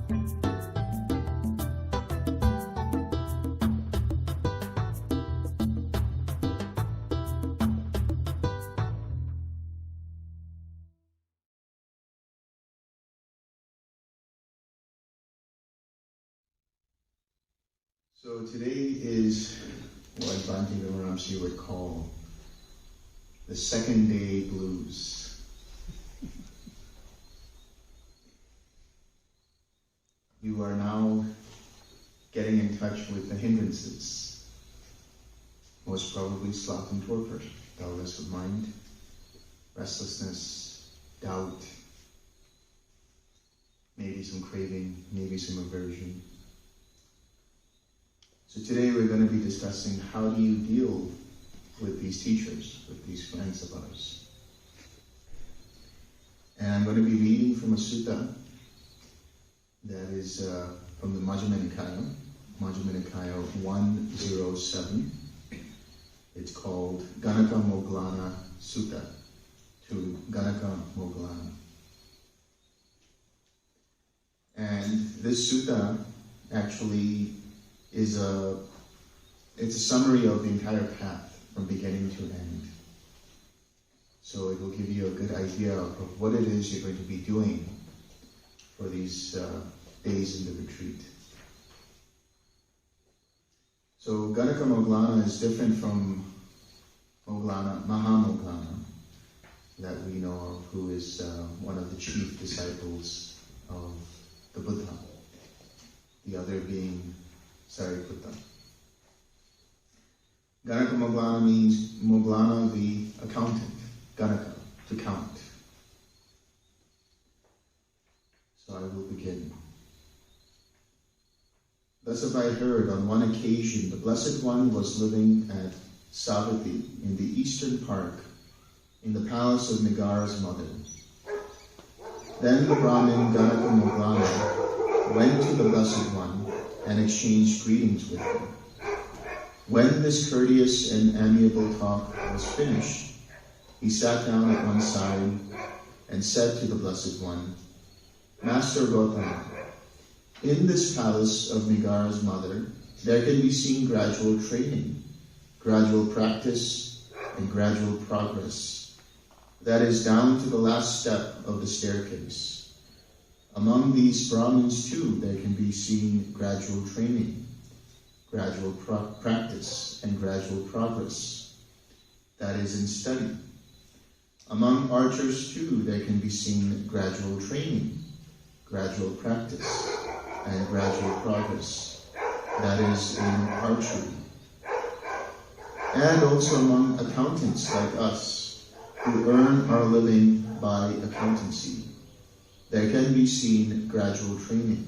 So today is what Bhante Vimramsi would call the second day blues. You are now getting in touch with the hindrances, most probably sloth and torpor, dullness of mind, restlessness, doubt, maybe some craving, maybe some aversion. So today we're going to be discussing how do you deal with these teachers, with these friends of ours. And I'm going to be reading from a sutta that is from the Majjhima Nikaya 107. It's called Ganakamoggalana Sutta, to Ganakamoggalana. And this sutta actually is it's a summary of the entire path from beginning to end. So it will give you a good idea of what it is you're going to be doing for these days in the retreat. So Ganakamoggalana is different from Mahamoggalana that we know of, who is one of the chief disciples of the Buddha, the other being Sariputta. Ganakamoggalana means Moggalana, the accountant. Ganaka, to count. So I will begin. Thus have I heard, on one occasion, the Blessed One was living at Savatthi in the eastern park, in the palace of Nigara's mother. Then the Brahmin Ganakamoggalana went to the Blessed One and exchanged greetings with him. When this courteous and amiable talk was finished, he sat down at one side and said to the Blessed One, Master Gautama, in this palace of Nigara's mother, there can be seen gradual training, gradual practice, and gradual progress. That is down to the last step of the staircase. Among these Brahmins too, there can be seen gradual training, gradual practice, and gradual progress. That is in study. Among archers too, there can be seen gradual training, gradual practice, and gradual progress. That is in archery. And also among accountants like us, who earn our living by accountancy, there can be seen gradual training,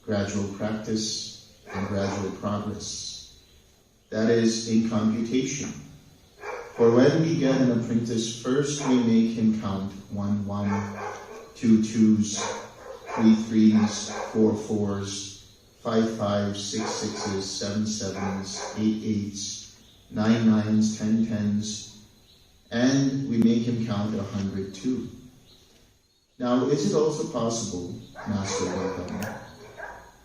gradual practice, and gradual progress. That is in computation. For when we get an apprentice, first we make him count 1 1, 2 2s, 3 3s, 4 4s, 5 5s, 6 6s, 7 7s, 8 8s, 9 9s, 10 10s, and we make him count 100 too. Now, is it also possible, Master Gautama,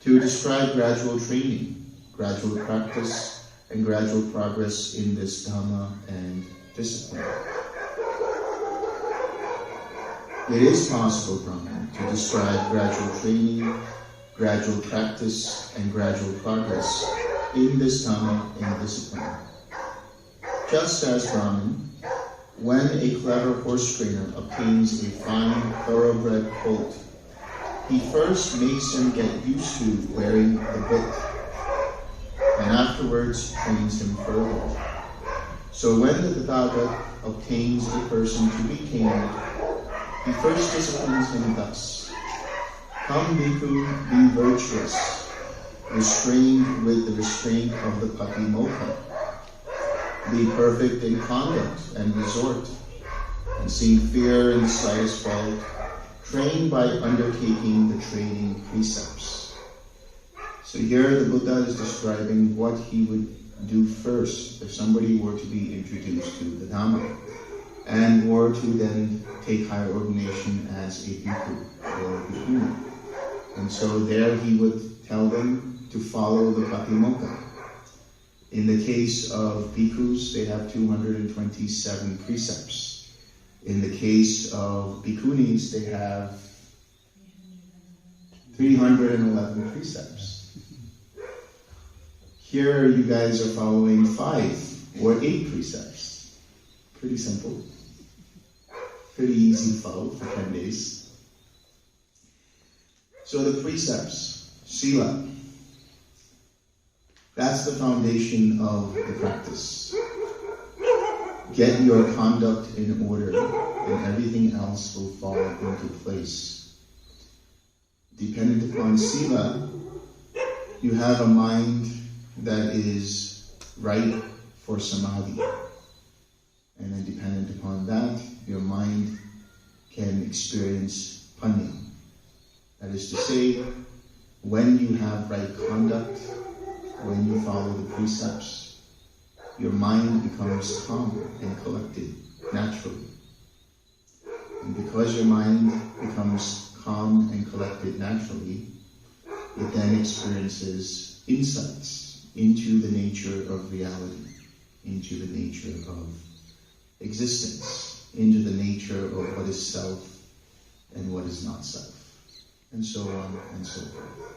to describe gradual training, gradual practice, and gradual progress in this Dhamma and discipline? It is possible, Brahman, to describe gradual training, gradual practice, and gradual progress in this Dhamma and discipline. Just as, Brahman, when a clever horse trainer obtains a fine thoroughbred colt, he first makes him get used to wearing the bit, and afterwards trains him further. So when the Tathagata obtains a person to be tamed, he first disciplines him thus: Come, bhikkhu, be virtuous, restrained with the restraint of the patimokkha. Be perfect in conduct and resort, and seeing fear in the slightest fault, train by undertaking the training precepts. So here the Buddha is describing what he would do first if somebody were to be introduced to the Dhamma, and were to then take higher ordination as a bhikkhu or a bhikkhuni. And so there he would tell them to follow the Patimokkha. In the case of bhikkhus, they have 227 precepts. In the case of bhikkhunis, they have 311 precepts. Here you guys are following 5 or 8 precepts. Pretty simple. Pretty easy to follow for 10 days. So the precepts, sila, that's the foundation of the practice. Get your conduct in order and everything else will fall into place. Dependent upon sila, you have a mind that is right for samadhi. And then dependent upon that, your mind can experience panya. That is to say, when you have right conduct, when you follow the precepts, your mind becomes calm and collected naturally. And because your mind becomes calm and collected naturally, it then experiences insights into the nature of reality, into the nature of existence, into the nature of what is self and what is not self, and so on and so forth.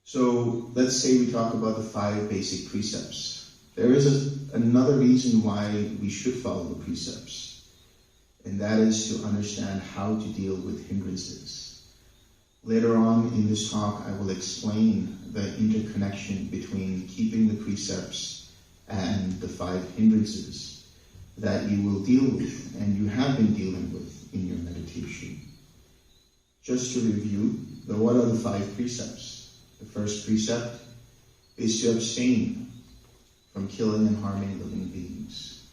So let's say we talk about the 5 basic precepts. There is another reason why we should follow the precepts, and that is to understand how to deal with hindrances. Later on in this talk, I will explain the interconnection between keeping the precepts and the 5 hindrances that you will deal with and you have been dealing with in your meditation. Just to review, what are the 5 precepts? The first precept is to abstain from killing and harming living beings.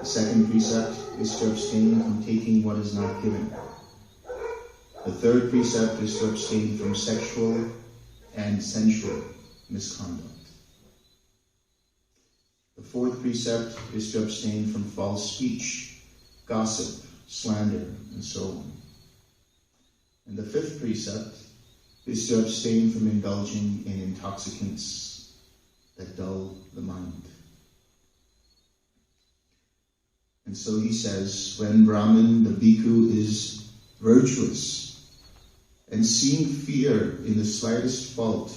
The second precept is to abstain from taking what is not given. The third precept is to abstain from sexual and sensual misconduct. The fourth precept is to abstain from false speech, gossip, slander, and so on. And the fifth precept is to abstain from indulging in intoxicants that dull the mind. And so he says, when Brahman, the bhikkhu, is virtuous and seeing fear in the slightest fault,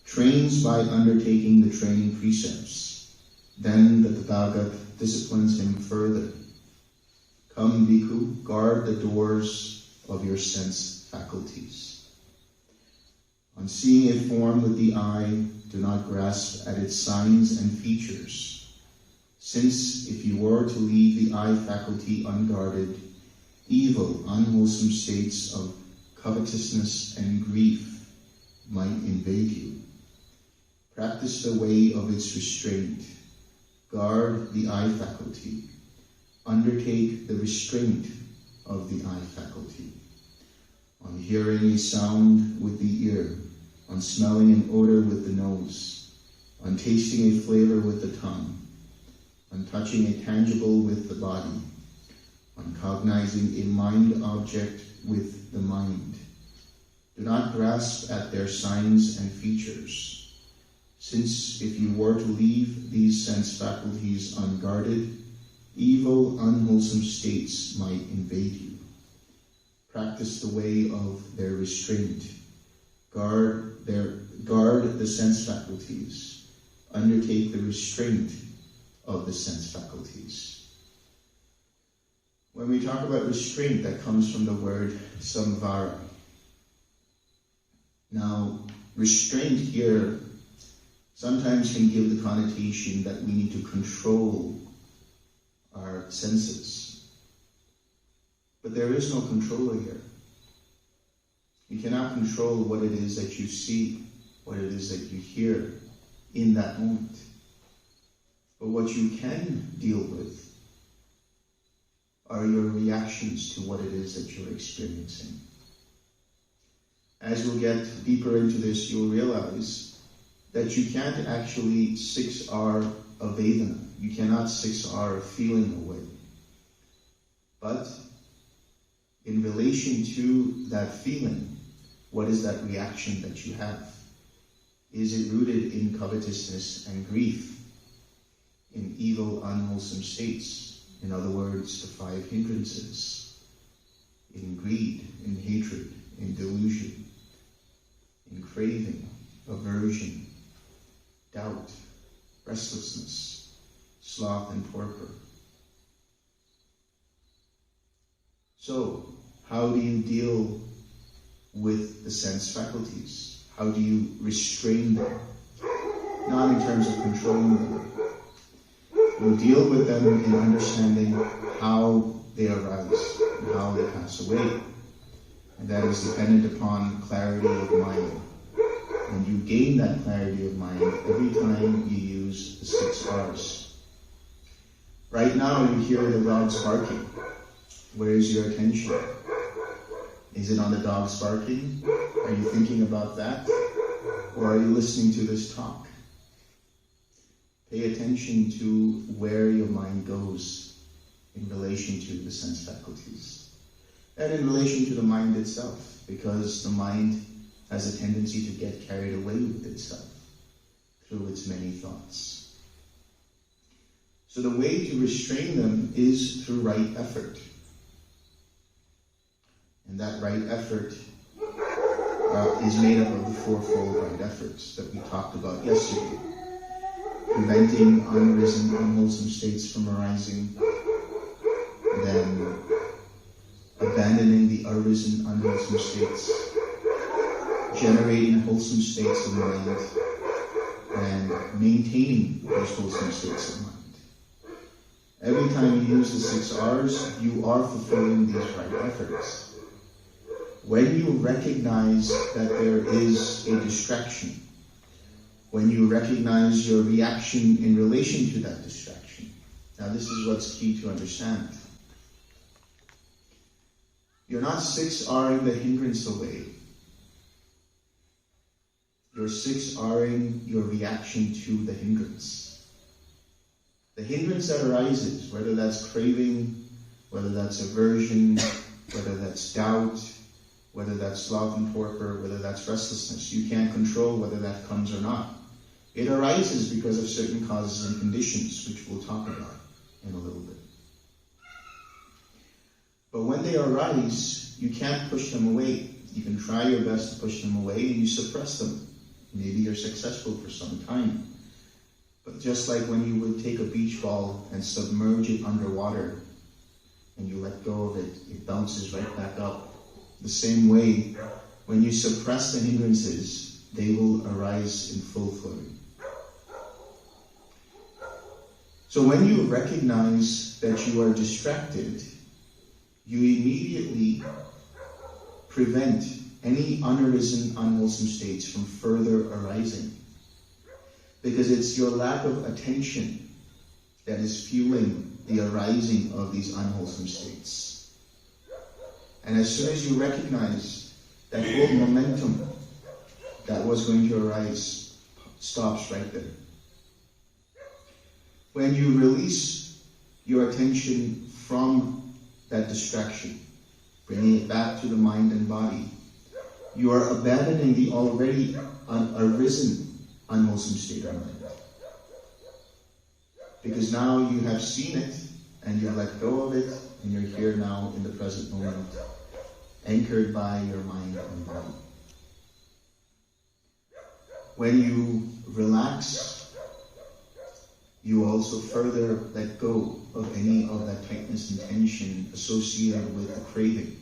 trains by undertaking the training precepts, then the Tathagata disciplines him further. Come, bhikkhu, guard the doors of your sense faculties. On seeing a form with the eye, do not grasp at its signs and features, since if you were to leave the eye faculty unguarded, evil, unwholesome states of covetousness and grief might invade you. Practice the way of its restraint. Guard the eye faculty. Undertake the restraint of the eye faculty. On hearing a sound with the ear, on smelling an odor with the nose, on tasting a flavor with the tongue, on touching a tangible with the body, on cognizing a mind object with the mind. Do not grasp at their signs and features, since if you were to leave these sense faculties unguarded, evil, unwholesome states might invade you. Practice the way of their restraint. Guard the sense faculties. Undertake the restraint of the sense faculties. When we talk about restraint, that comes from the word samvara. Now, restraint here sometimes can give the connotation that we need to control our senses. But there is no controller here. You cannot control what it is that you see, what it is that you hear in that moment. But what you can deal with are your reactions to what it is that you're experiencing. As we'll get deeper into this, you'll realize that you can't actually 6R a Vedana. You cannot 6R a feeling away. But in relation to that feeling, what is that reaction that you have? Is it rooted in covetousness and grief, in evil, unwholesome states? In other words, the 5 hindrances, in greed, in hatred, in delusion, in craving, aversion, doubt, restlessness, sloth and torpor. So, how do you deal with the sense faculties? How do you restrain them? Not in terms of controlling them. You deal with them in understanding how they arise and how they pass away. And that is dependent upon clarity of mind. And you gain that clarity of mind every time you use the 6 R's. Right now you hear the dogs barking. Where is your attention? Is it on the dogs barking? Are you thinking about that? Or are you listening to this talk? Pay attention to where your mind goes in relation to the sense faculties. And in relation to the mind itself, because the mind has a tendency to get carried away with itself through its many thoughts. So the way to restrain them is through right effort. And that right effort is made up of the 4-fold right efforts that we talked about yesterday. Preventing unarisen, unwholesome states from arising, then abandoning the arisen, unwholesome states, generating wholesome states of mind, and maintaining those wholesome states of mind. Every time you use the 6 R's, you are fulfilling these right efforts. When you recognize that there is a distraction, when you recognize your reaction in relation to that distraction. Now this is what's key to understand. You're not 6R'ing the hindrance away. You're 6R'ing your reaction to the hindrance. The hindrance that arises, whether that's craving, whether that's aversion, whether that's doubt, whether that's sloth and torpor, whether that's restlessness, you can't control whether that comes or not. It arises because of certain causes and conditions, which we'll talk about in a little bit. But when they arise, you can't push them away. You can try your best to push them away and you suppress them. Maybe you're successful for some time. But just like when you would take a beach ball and submerge it underwater and you let go of it, it bounces right back up. The same way, when you suppress the hindrances, they will arise in full flow. So when you recognize that you are distracted, you immediately prevent any unarisen, unwholesome states from further arising. Because it's your lack of attention that is fueling the arising of these unwholesome states. And as soon as you recognize that whole momentum that was going to arise stops right there. When you release your attention from that distraction, bringing it back to the mind and body, you are abandoning the already arisen unwholesome state of mind. Because now you have seen it, and you let go of it, and you're here now in the present moment, anchored by your mind and body. When you relax, you also further let go of any of that tightness and tension associated with the craving,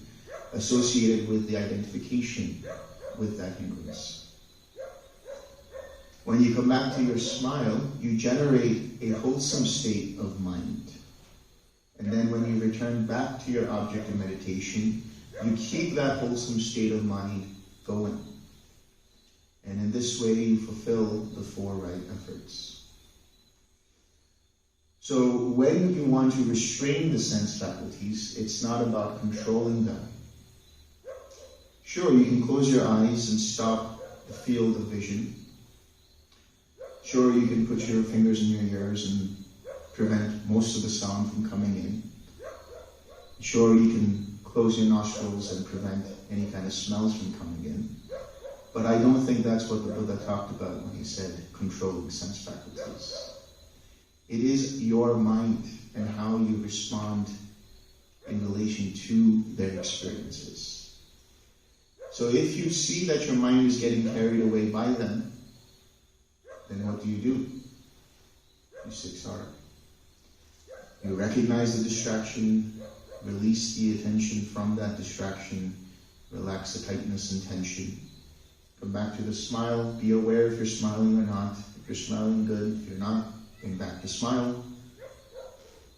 associated with the identification with that hindrance. When you come back to your smile, you generate a wholesome state of mind. And then when you return back to your object of meditation, you keep that wholesome state of mind going. And in this way, you fulfill the 4 right efforts. So when you want to restrain the sense faculties, it's not about controlling them. Sure, you can close your eyes and stop the field of vision. Sure, you can put your fingers in your ears and prevent most of the sound from coming in. Sure, you can close your nostrils and prevent any kind of smells from coming in. But I don't think that's what the Buddha talked about when he said controlling sense faculties. It is your mind and how you respond in relation to their experiences. So if you see that your mind is getting carried away by them, then what do? You siksara. You recognize the distraction, release the attention from that distraction, relax the tightness and tension. Come back to the smile, be aware if you're smiling or not. If you're smiling, good. If you're not, bring back the smile.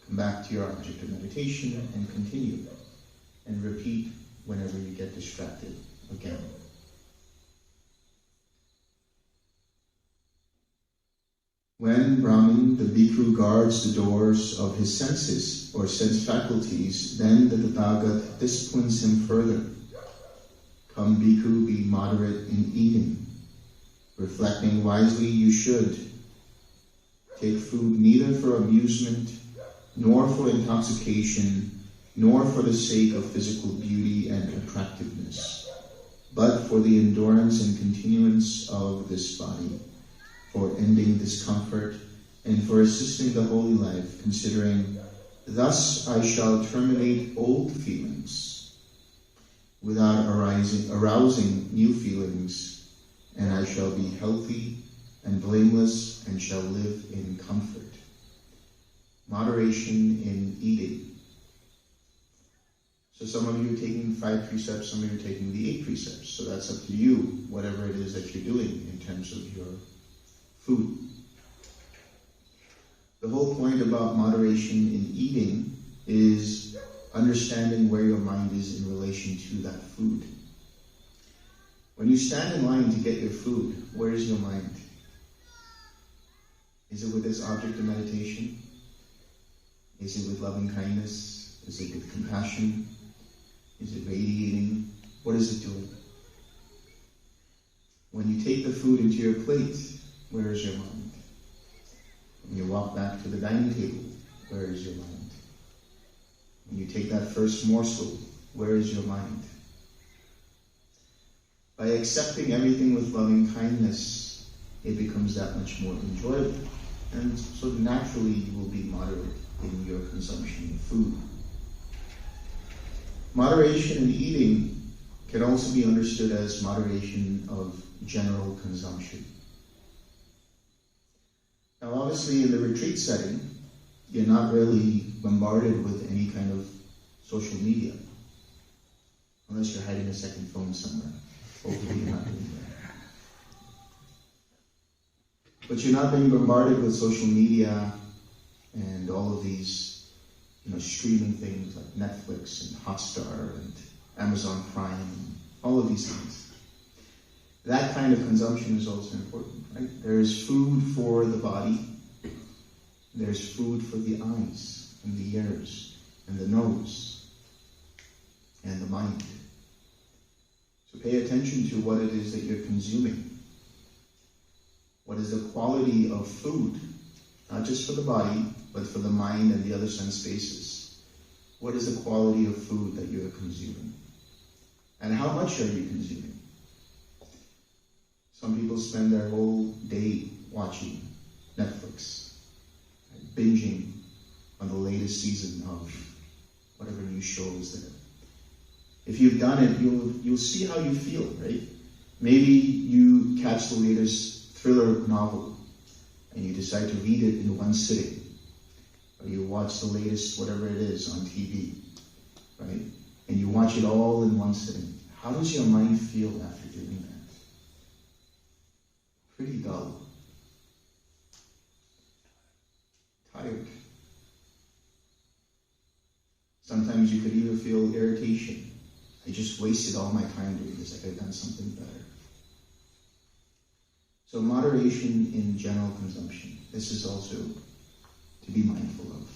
Come back to your object of meditation and continue. And repeat whenever you get distracted again. When Brahmin, the bhikkhu, guards the doors of his senses or sense faculties, then the Tathagata disciplines him further. Come, bhikkhu, be moderate in eating. Reflecting wisely, you should take food neither for amusement, nor for intoxication, nor for the sake of physical beauty and attractiveness, but for the endurance and continuance of this body, for ending discomfort, and for assisting the holy life, considering, thus I shall terminate old feelings, without arousing new feelings, and I shall be healthy and blameless, and shall live in comfort. Moderation in eating. So some of you are taking 5 precepts, some of you are taking the 8 precepts. So that's up to you, whatever it is that you're doing in terms of your food. The whole point about moderation in eating is understanding where your mind is in relation to that food. When you stand in line to get your food, where is your mind? Is it with this object of meditation? Is it with loving kindness? Is it with compassion? Is it radiating? What is it doing? When you take the food into your plate, where is your mind? When you walk back to the dining table, where is your mind? When you take that first morsel, where is your mind? By accepting everything with loving kindness, it becomes that much more enjoyable. And so naturally you will be moderate in your consumption of food. Moderation in eating can also be understood as moderation of general consumption. Now obviously in the retreat setting, you're not really bombarded with any kind of social media, unless you're hiding a second phone somewhere. Hopefully you're not doing that. But you're not being bombarded with social media and all of these, streaming things like Netflix and Hotstar and Amazon Prime, and all of these things. That kind of consumption is also important, right? There is food for the body. There's food for the eyes and the ears and the nose and the mind. So pay attention to what it is that you're consuming. What is the quality of food? Not just for the body, but for the mind and the other sense spaces. What is the quality of food that you're consuming? And how much are you consuming? Some people spend their whole day watching Netflix, binging on the latest season of whatever new show is there. If you've done it, you'll see how you feel, right? Maybe you catch the latest thriller novel and you decide to read it in one sitting. Or you watch the latest whatever it is on TV, right? And you watch it all in one sitting. How does your mind feel after doing that? Pretty dull. Tired. Sometimes you could even feel irritation. I just wasted all my time doing this. I could have done something better. So moderation in general consumption. This is also to be mindful of.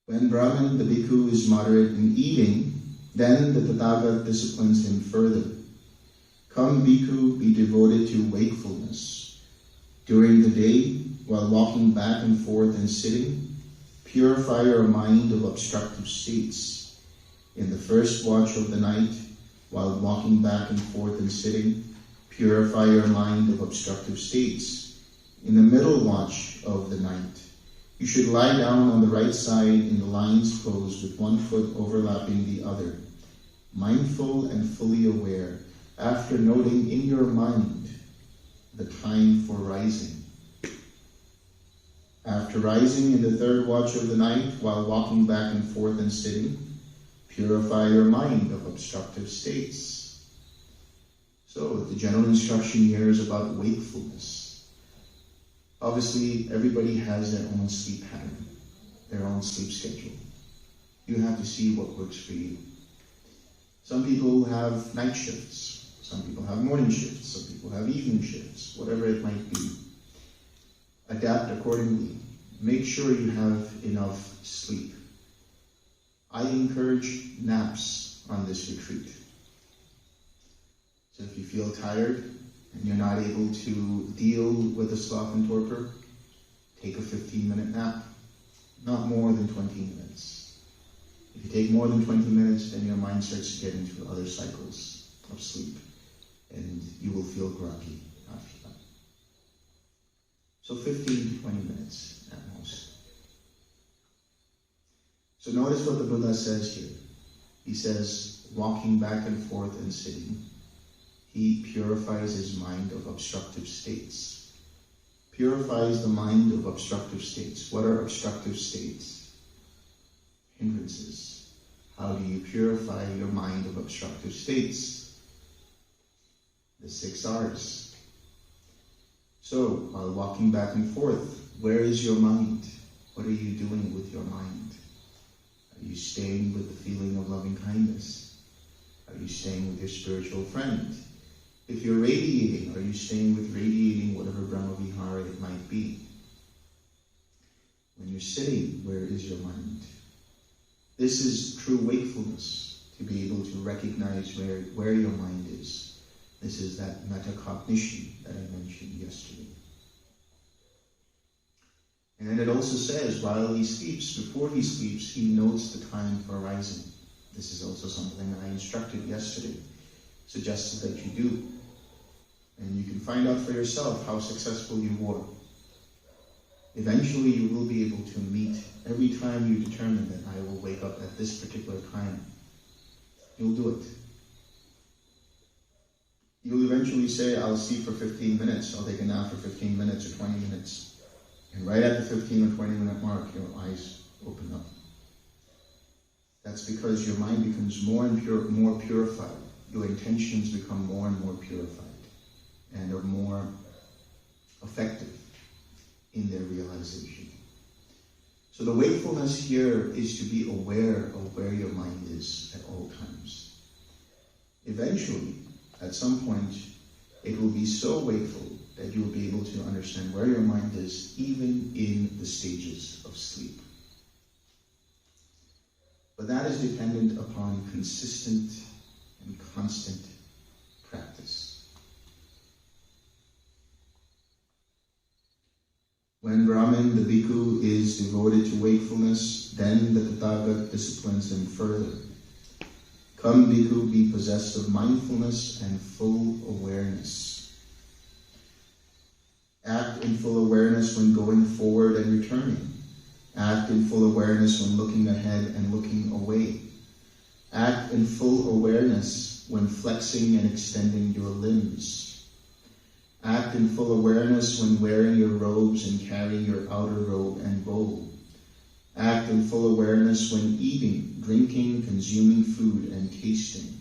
When Brahman, the bhikkhu, is moderate in eating, then the Tathagata disciplines him further. Come, bhikkhu, be devoted to wakefulness. During the day, while walking back and forth and sitting, Purify your mind of obstructive states. In the first watch of the night, while walking back and forth and sitting, purify your mind of obstructive states. In the middle watch of the night, you should lie down on the right side in the lion's pose with one foot overlapping the other, mindful and fully aware, after noting in your mind the time for rising. After rising in the third watch of the night, while walking back and forth and sitting, purify your mind of obstructive states. So the general instruction here is about wakefulness. Obviously, everybody has their own sleep pattern, their own sleep schedule. You have to see what works for you. Some people have night shifts. Some people have morning shifts. Some people have evening shifts, whatever it might be. Adapt accordingly. Make sure you have enough sleep. I encourage naps on this retreat. So if you feel tired and you're not able to deal with the sloth and torpor, take a 15-minute nap, not more than 20 minutes. If you take more than 20 minutes, then your mind starts to get into other cycles of sleep, and you will feel groggy after that. So 15 to 20 minutes at most. So notice what the Buddha says here. He says, walking back and forth and sitting, he purifies his mind of obstructive states. Purifies the mind of obstructive states. What are obstructive states? Hindrances. How do you purify your mind of obstructive states? The 6 R's. So, while walking back and forth, where is your mind? What are you doing with your mind? Are you staying with the feeling of loving kindness? Are you staying with your spiritual friend? If you're radiating, are you staying with radiating whatever Brahma Vihara it might be? When you're sitting, where is your mind? This is true wakefulness, to be able to recognize where your mind is. This is that metacognition that I mentioned yesterday. And then it also says, while he sleeps, before he sleeps, he notes the time for rising. This is also something I instructed yesterday, suggested that you do. And you can find out for yourself how successful you were. Eventually you will be able to meet every time you determine that I will wake up at this particular time. You'll do it. You'll eventually say, I'll sleep for 15 minutes, I'll take a nap for 15 minutes or 20 minutes. And right at the 15 or 20 minute mark, your eyes open up. That's because your mind becomes more purified. Your intentions become more and more purified and are more effective in their realization. So the wakefulness here is to be aware of where your mind is at all times. Eventually, at some point, it will be so wakeful that you will be able to understand where your mind is, even in the stages of sleep. But that is dependent upon consistent and constant practice. When Brahmin, the bhikkhu, is devoted to wakefulness, then the Tathagata disciplines him further. Come, bhikkhu, be possessed of mindfulness and full awareness. Act in full awareness when going forward and returning. Act in full awareness when looking ahead and looking away. Act in full awareness when flexing and extending your limbs. Act in full awareness when wearing your robes and carrying your outer robe and bowl. Act in full awareness when eating, drinking, consuming food, and tasting.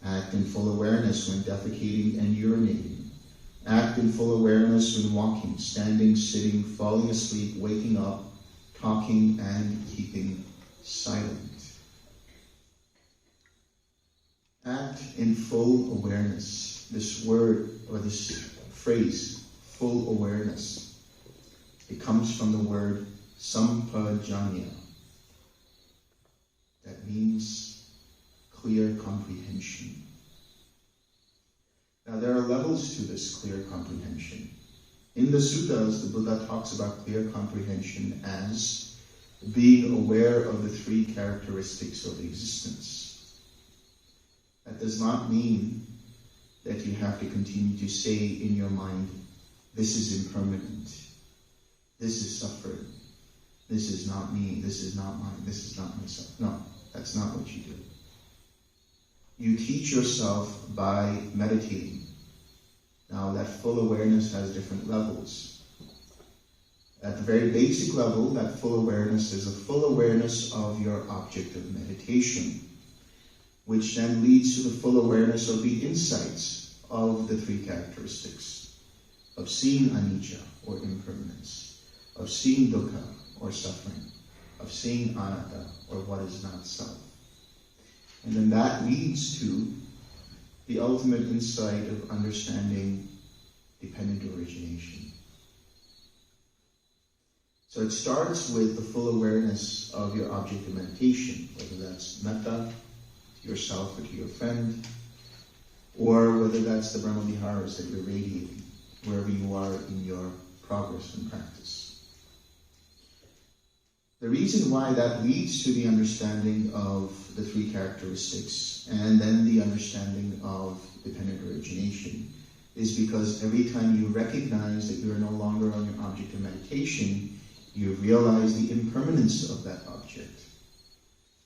Act in full awareness when defecating and urinating. Act in full awareness when walking, standing, sitting, falling asleep, waking up, talking, and keeping silent. Act in full awareness. This word, or this phrase, full awareness, it comes from the word sampajanya. That means clear comprehension. Now there are levels to this clear comprehension. In the suttas, the Buddha talks about clear comprehension as being aware of the three characteristics of existence. That does not mean that you have to continue to say in your mind, this is impermanent, this is suffering, this is not me, this is not mine, this is not myself. No, that's not what you do. You teach yourself by meditating. Now that full awareness has different levels. At the very basic level, that full awareness is a full awareness of your object of meditation, which then leads to the full awareness of the insights of the three characteristics, of seeing anicca, or impermanence, of seeing dukkha, or suffering, of seeing anatta, or what is not self. And then that leads to the ultimate insight of understanding dependent origination. So it starts with the full awareness of your object of meditation, whether that's metta, to yourself or to your friend, or whether that's the Brahma-viharas that you're radiating, wherever you are in your progress and practice. The reason why that leads to the understanding of the three characteristics and then the understanding of dependent origination is because every time you recognize that you are no longer on your object of meditation, you realize the impermanence of that object.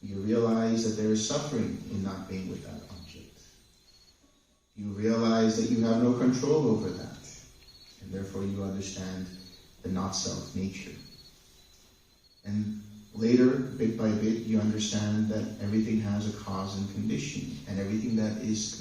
You realize that there is suffering in not being with that object. You realize that you have no control over that, and therefore you understand the not-self nature. And later, bit by bit, you understand that everything has a cause and condition, and everything that is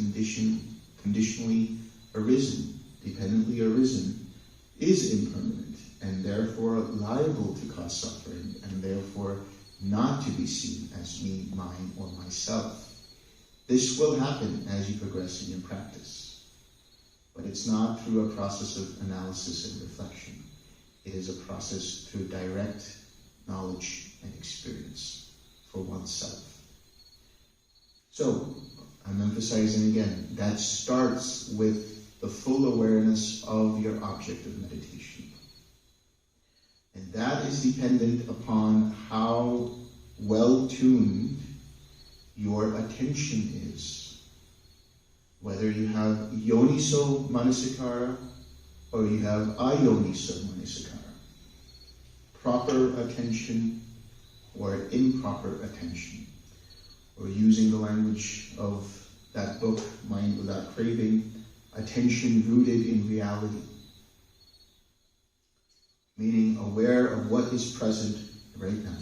conditionally arisen, dependently arisen, is impermanent, and therefore liable to cause suffering, and therefore not to be seen as me, mine, or myself. This will happen as you progress in your practice. But it's not through a process of analysis and reflection. It is a process through direct knowledge and experience for oneself. So, I'm emphasizing again, that starts with the full awareness of your object of meditation. And that is dependent upon how well-tuned your attention is. Whether you have yoniso manasikara or you have ayoniso manasikara. Proper attention or improper attention. Or using the language of that book, Mind Without Craving, attention rooted in reality. Meaning aware of what is present right now.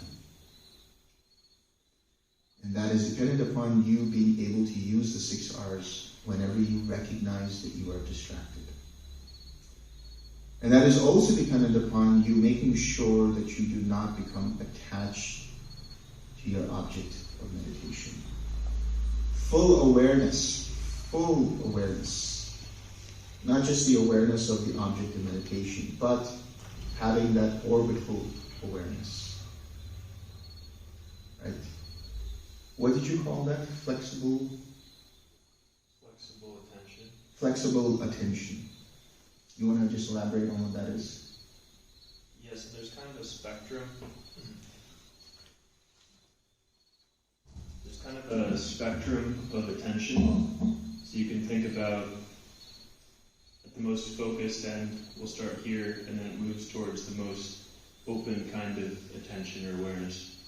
And that is dependent upon you being able to use the 6 R's whenever you recognize that you are distracted. And that is also dependent upon you making sure that you do not become attached to your object of meditation. Full awareness. Not just the awareness of the object of meditation, but having that orbital awareness. Right? What did you call that? Flexible attention. Flexible attention. You want to just elaborate on what that is? Yes, there's kind of a spectrum. There's kind of a spectrum of attention. So you can think about at the most focused end, we'll start here, and then it moves towards the most open kind of attention or awareness.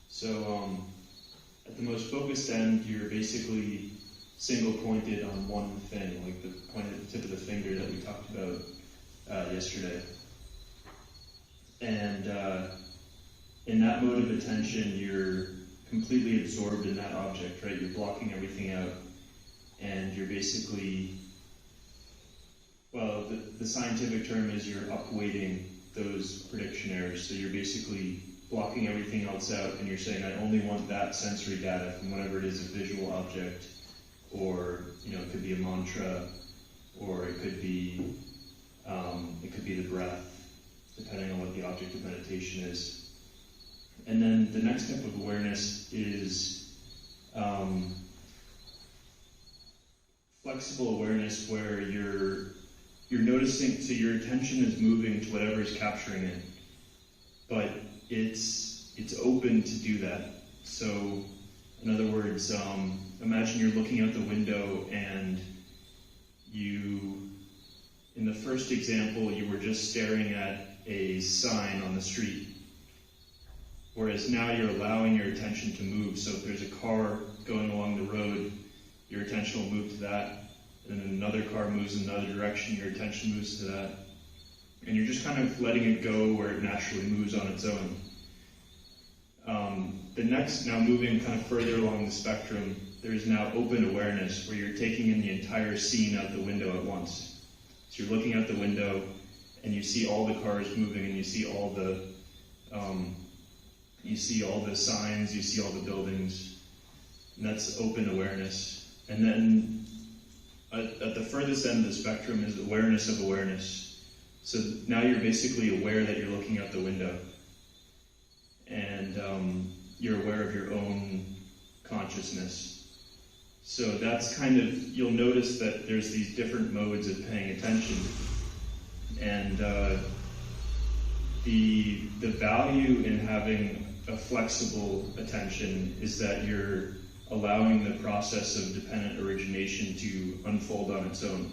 So at the most focused end, you're basically single-pointed on one thing, like the point at the tip of the finger that we talked about yesterday. And in that mode of attention, you're completely absorbed in that object, right? You're blocking everything out, and you're basically, well, the scientific term is you're upweighting those prediction errors. So you're basically blocking everything else out, and you're saying, I only want that sensory data from whatever it is, a visual object, or, it could be a mantra, or it could be the breath, depending on what the object of meditation is. And then the next step of awareness is flexible awareness, where you're noticing, so your attention is moving to whatever is capturing it, but it's it's open to do that. So, in other words, imagine you're looking out the window and in the first example, you were just staring at a sign on the street. Whereas now you're allowing your attention to move. So if there's a car going along the road, your attention will move to that. And then another car moves in another direction, your attention moves to that. And you're just kind of letting it go where it naturally moves on its own. The next, now moving kind of further along the spectrum, there's now open awareness where you're taking in the entire scene out the window at once. So you're looking out the window and you see all the cars moving and you see all the signs, you see all the buildings, and that's open awareness. And then at the furthest end of the spectrum is awareness of awareness. So now you're basically aware that you're looking out the window. And you're aware of your own consciousness. So that's kind of, you'll notice that there's these different modes of paying attention. And the value in having a flexible attention is that you're allowing the process of dependent origination to unfold on its own.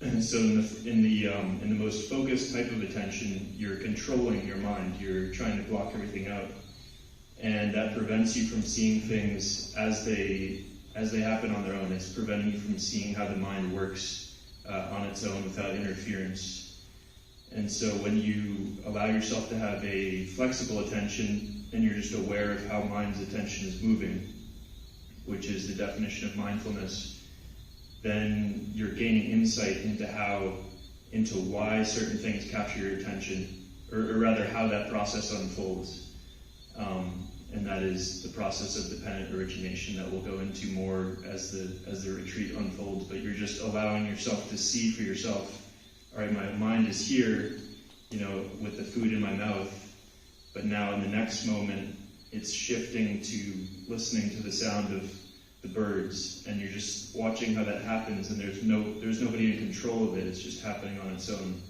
And so in the most focused type of attention, you're controlling your mind. You're trying to block everything out, and that prevents you from seeing things as they happen on their own. It's preventing you from seeing how the mind works on its own without interference. And so when you allow yourself to have a flexible attention, and you're just aware of how mind's attention is moving, which is the definition of mindfulness, then you're gaining insight into why certain things capture your attention, or rather how that process unfolds. And that is the process of dependent origination that we'll go into more as the retreat unfolds. But you're just allowing yourself to see for yourself, all right, my mind is here, with the food in my mouth, but now in the next moment, it's shifting to listening to the sound of the birds, and you're just watching how that happens, and there's nobody in control of it. It's just happening on its own.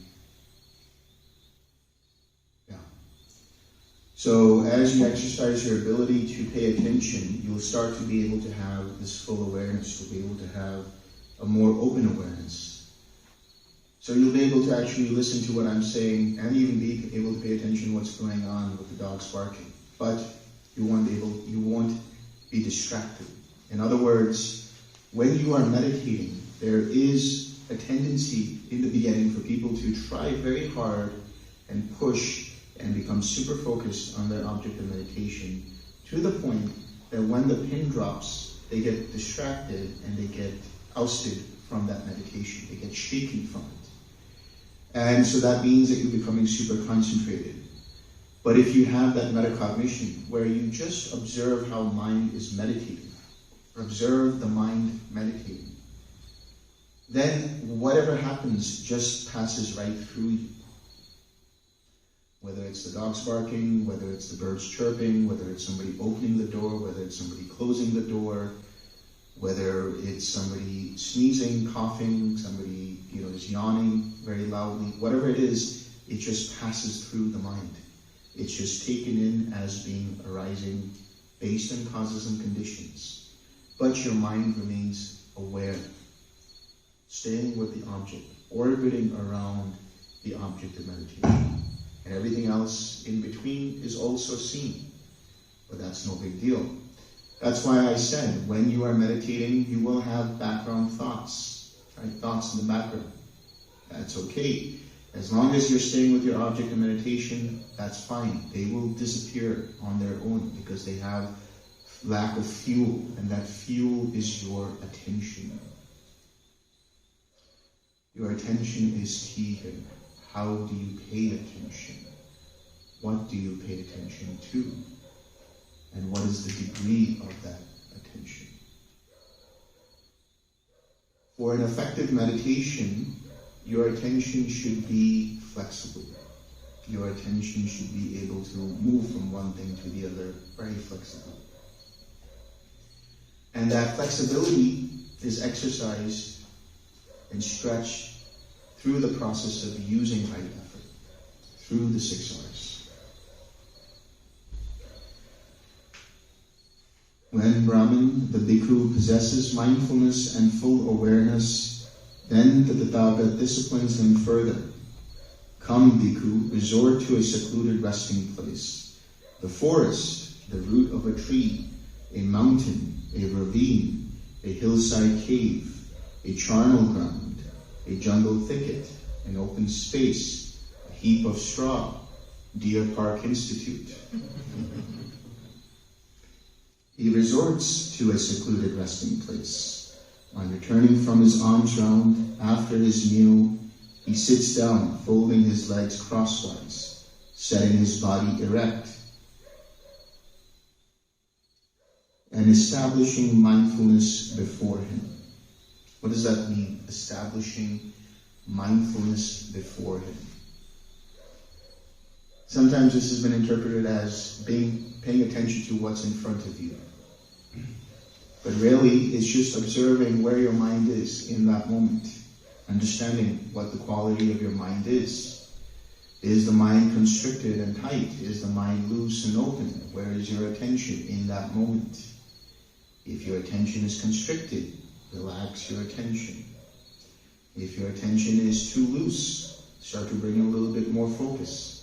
Yeah. So as you exercise your ability to pay attention, you'll start to be able to have this full awareness. You'll be able to have a more open awareness. So you'll be able to actually listen to what I'm saying, and even be able to pay attention to what's going on with the dogs barking. But you won't be distracted. In other words, when you are meditating, there is a tendency in the beginning for people to try very hard and push and become super focused on their object of meditation, to the point that when the pin drops, they get distracted and they get ousted from that meditation. They get shaken from it. And so that means that you're becoming super concentrated. But if you have that metacognition, where you just observe how mind is meditating, observe the mind meditating, then whatever happens just passes right through you. Whether it's the dogs barking, whether it's the birds chirping, whether it's somebody opening the door, whether it's somebody closing the door, whether it's somebody sneezing, coughing, somebody is yawning very loudly, whatever it is, it just passes through the mind. It's just taken in as being arising based on causes and conditions. But your mind remains aware, staying with the object, orbiting around the object of meditation. And everything else in between is also seen. But that's no big deal. That's why I said, when you are meditating, you will have background thoughts, right? Thoughts in the background. That's okay. As long as you're staying with your object of meditation, that's fine. They will disappear on their own because they have lack of fuel, and that fuel is your attention. Your attention is key here. How do you pay attention? What do you pay attention to? And what is the degree of that attention? For an effective meditation, your attention should be flexible. Your attention should be able to move from one thing to the other, very flexible. And that flexibility is exercised and stretched through the process of using right effort, through the 6 R's. When Brahman, the bhikkhu, possesses mindfulness and full awareness, then the Tathagata disciplines him further. Come, bhikkhu, resort to a secluded resting place, the forest, the root of a tree, a mountain, a ravine, a hillside cave, a charnel ground, a jungle thicket, an open space, a heap of straw, Deerpark Institute. He resorts to a secluded resting place. On returning from his alms round, after his meal, he sits down, folding his legs crosswise, setting his body erect, and establishing mindfulness before him. What does that mean? Establishing mindfulness before him. Sometimes this has been interpreted as paying attention to what's in front of you. But really, it's just observing where your mind is in that moment. Understanding what the quality of your mind is. Is the mind constricted and tight? Is the mind loose and open? Where is your attention in that moment? If your attention is constricted, relax your attention. If your attention is too loose, start to bring a little bit more focus.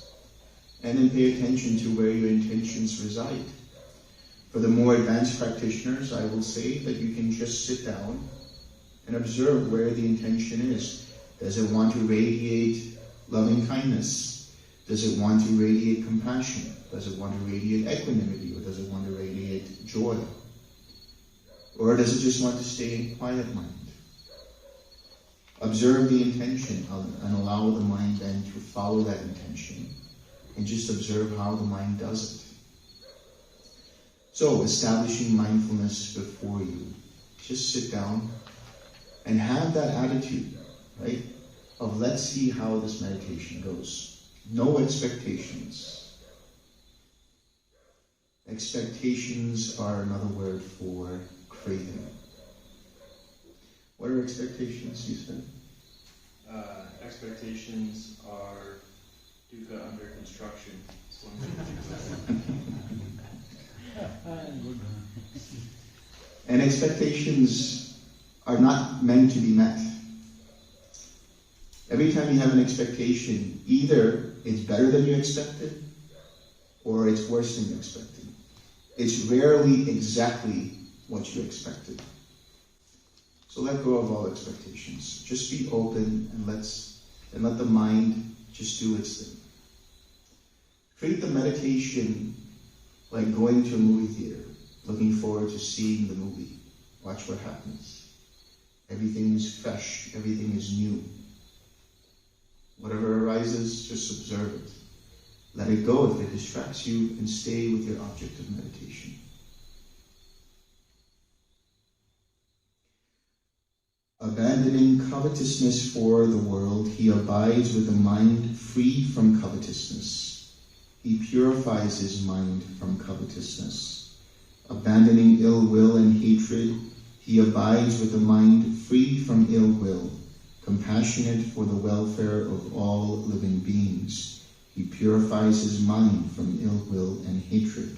And then pay attention to where your intentions reside. For the more advanced practitioners, I will say that you can just sit down and observe where the intention is. Does it want to radiate loving kindness? Does it want to radiate compassion? Does it want to radiate equanimity? Or does it want to radiate joy? Or does it just want to stay in quiet mind? Observe the intention and allow the mind then to follow that intention. And just observe how the mind does it. So, establishing mindfulness before you. Just sit down and have that attitude, right, of let's see how this meditation goes. No expectations. Expectations are another word for craving. What are expectations, you said? Expectations are dukkha under construction. And expectations are not meant to be met. Every time you have an expectation, either it's better than you expected, or it's worse than you expected. It's rarely exactly what you expected. So let go of all expectations. Just be open and let the mind just do its thing. Treat the meditation like going to a movie theater, looking forward to seeing the movie. Watch what happens. Everything is fresh, everything is new. Whatever arises, just observe it. Let it go if it distracts you, and stay with your object of meditation. Abandoning covetousness for the world, he abides with a mind free from covetousness. He purifies his mind from covetousness. Abandoning ill will and hatred, he abides with a mind free from ill will, compassionate for the welfare of all living beings. He purifies his mind from ill will and hatred.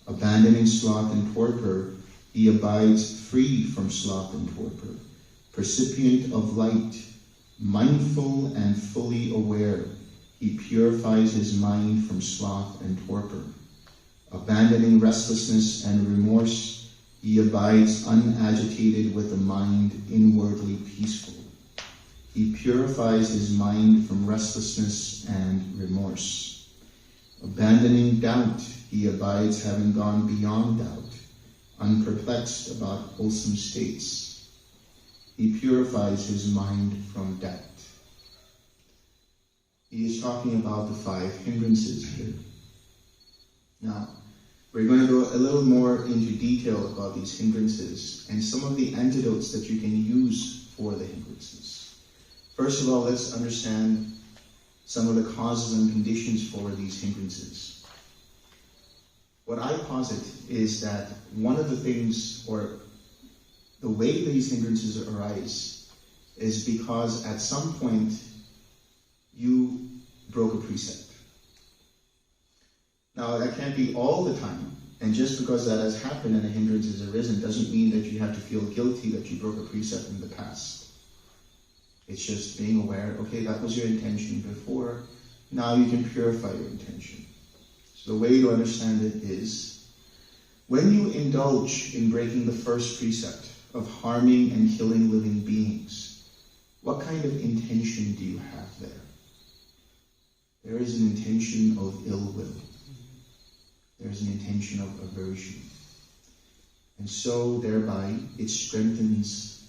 Abandoning sloth and torpor, he abides free from sloth and torpor, percipient of light, mindful and fully aware. He purifies his mind from sloth and torpor. Abandoning restlessness and remorse, he abides unagitated with a mind inwardly peaceful. He purifies his mind from restlessness and remorse. Abandoning doubt, he abides having gone beyond doubt, unperplexed about wholesome states. He purifies his mind from doubt. He is talking about the 5 hindrances here. Now, we're going to go a little more into detail about these hindrances and some of the antidotes that you can use for the hindrances. First of all, let's understand some of the causes and conditions for these hindrances. What I posit is that one of the things, or the way these hindrances arise, is because at some point you broke a precept. Now, that can't be all the time, And just because that has happened and a hindrance has arisen doesn't mean that you have to feel guilty that you broke a precept in the past. It's just being aware, okay, that was your intention before, now you can purify your intention. So the way to understand it is, when you indulge in breaking the first precept of harming and killing living beings, what kind of intention do you have there? There is an intention of ill will. There is an intention of aversion. And so, thereby, it strengthens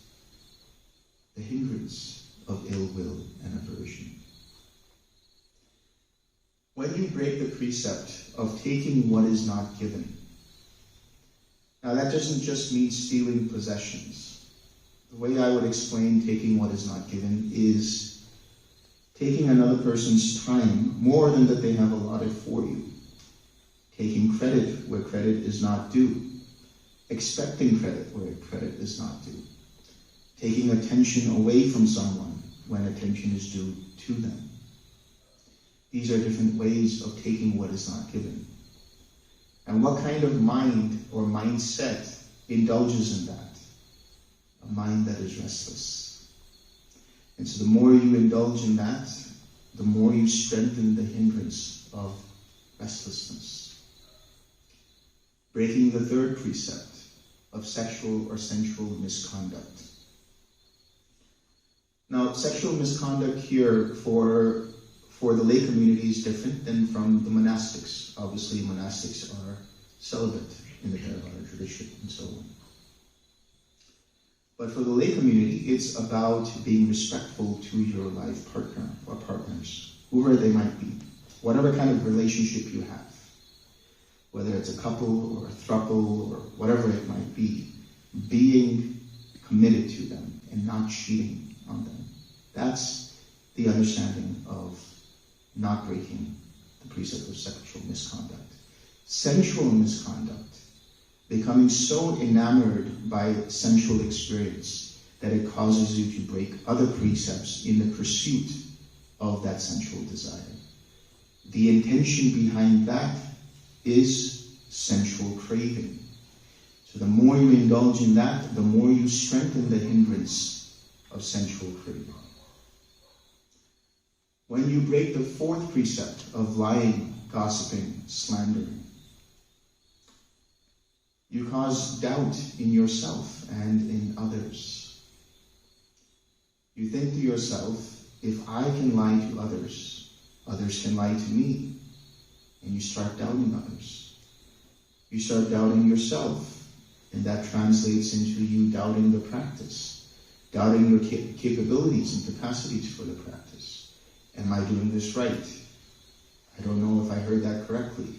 the hindrance of ill will and aversion. When you break the precept of taking what is not given, now that doesn't just mean stealing possessions. The way I would explain taking what is not given is taking another person's time more than that they have allotted for you. Taking credit where credit is not due. Expecting credit where credit is not due. Taking attention away from someone when attention is due to them. These are different ways of taking what is not given. And what kind of mind or mindset indulges in that? A mind that is restless. And so the more you indulge in that, the more you strengthen the hindrance of restlessness. Breaking the third precept of sexual or sensual misconduct. Now, sexual misconduct here for the lay community is different than from the monastics. Obviously, monastics are celibate in the Theravada tradition and so on. But for the lay community, it's about being respectful to your life partner or partners, whoever they might be, whatever kind of relationship you have. Whether it's a couple or a throuple or whatever it might be, being committed to them and not cheating on them. That's the understanding of not breaking the precept of sexual misconduct. Sensual misconduct, becoming so enamored by sensual experience that it causes you to break other precepts in the pursuit of that sensual desire. The intention behind that is sensual craving. So the more you indulge in that, the more you strengthen the hindrance of sensual craving. When you break the fourth precept of lying, gossiping, slandering, you cause doubt in yourself and in others. You think to yourself, if I can lie to others, others can lie to me. And you start doubting others. You start doubting yourself, and that translates into you doubting the practice, doubting your capabilities and capacities for the practice. Am I doing this right? I don't know if I heard that correctly.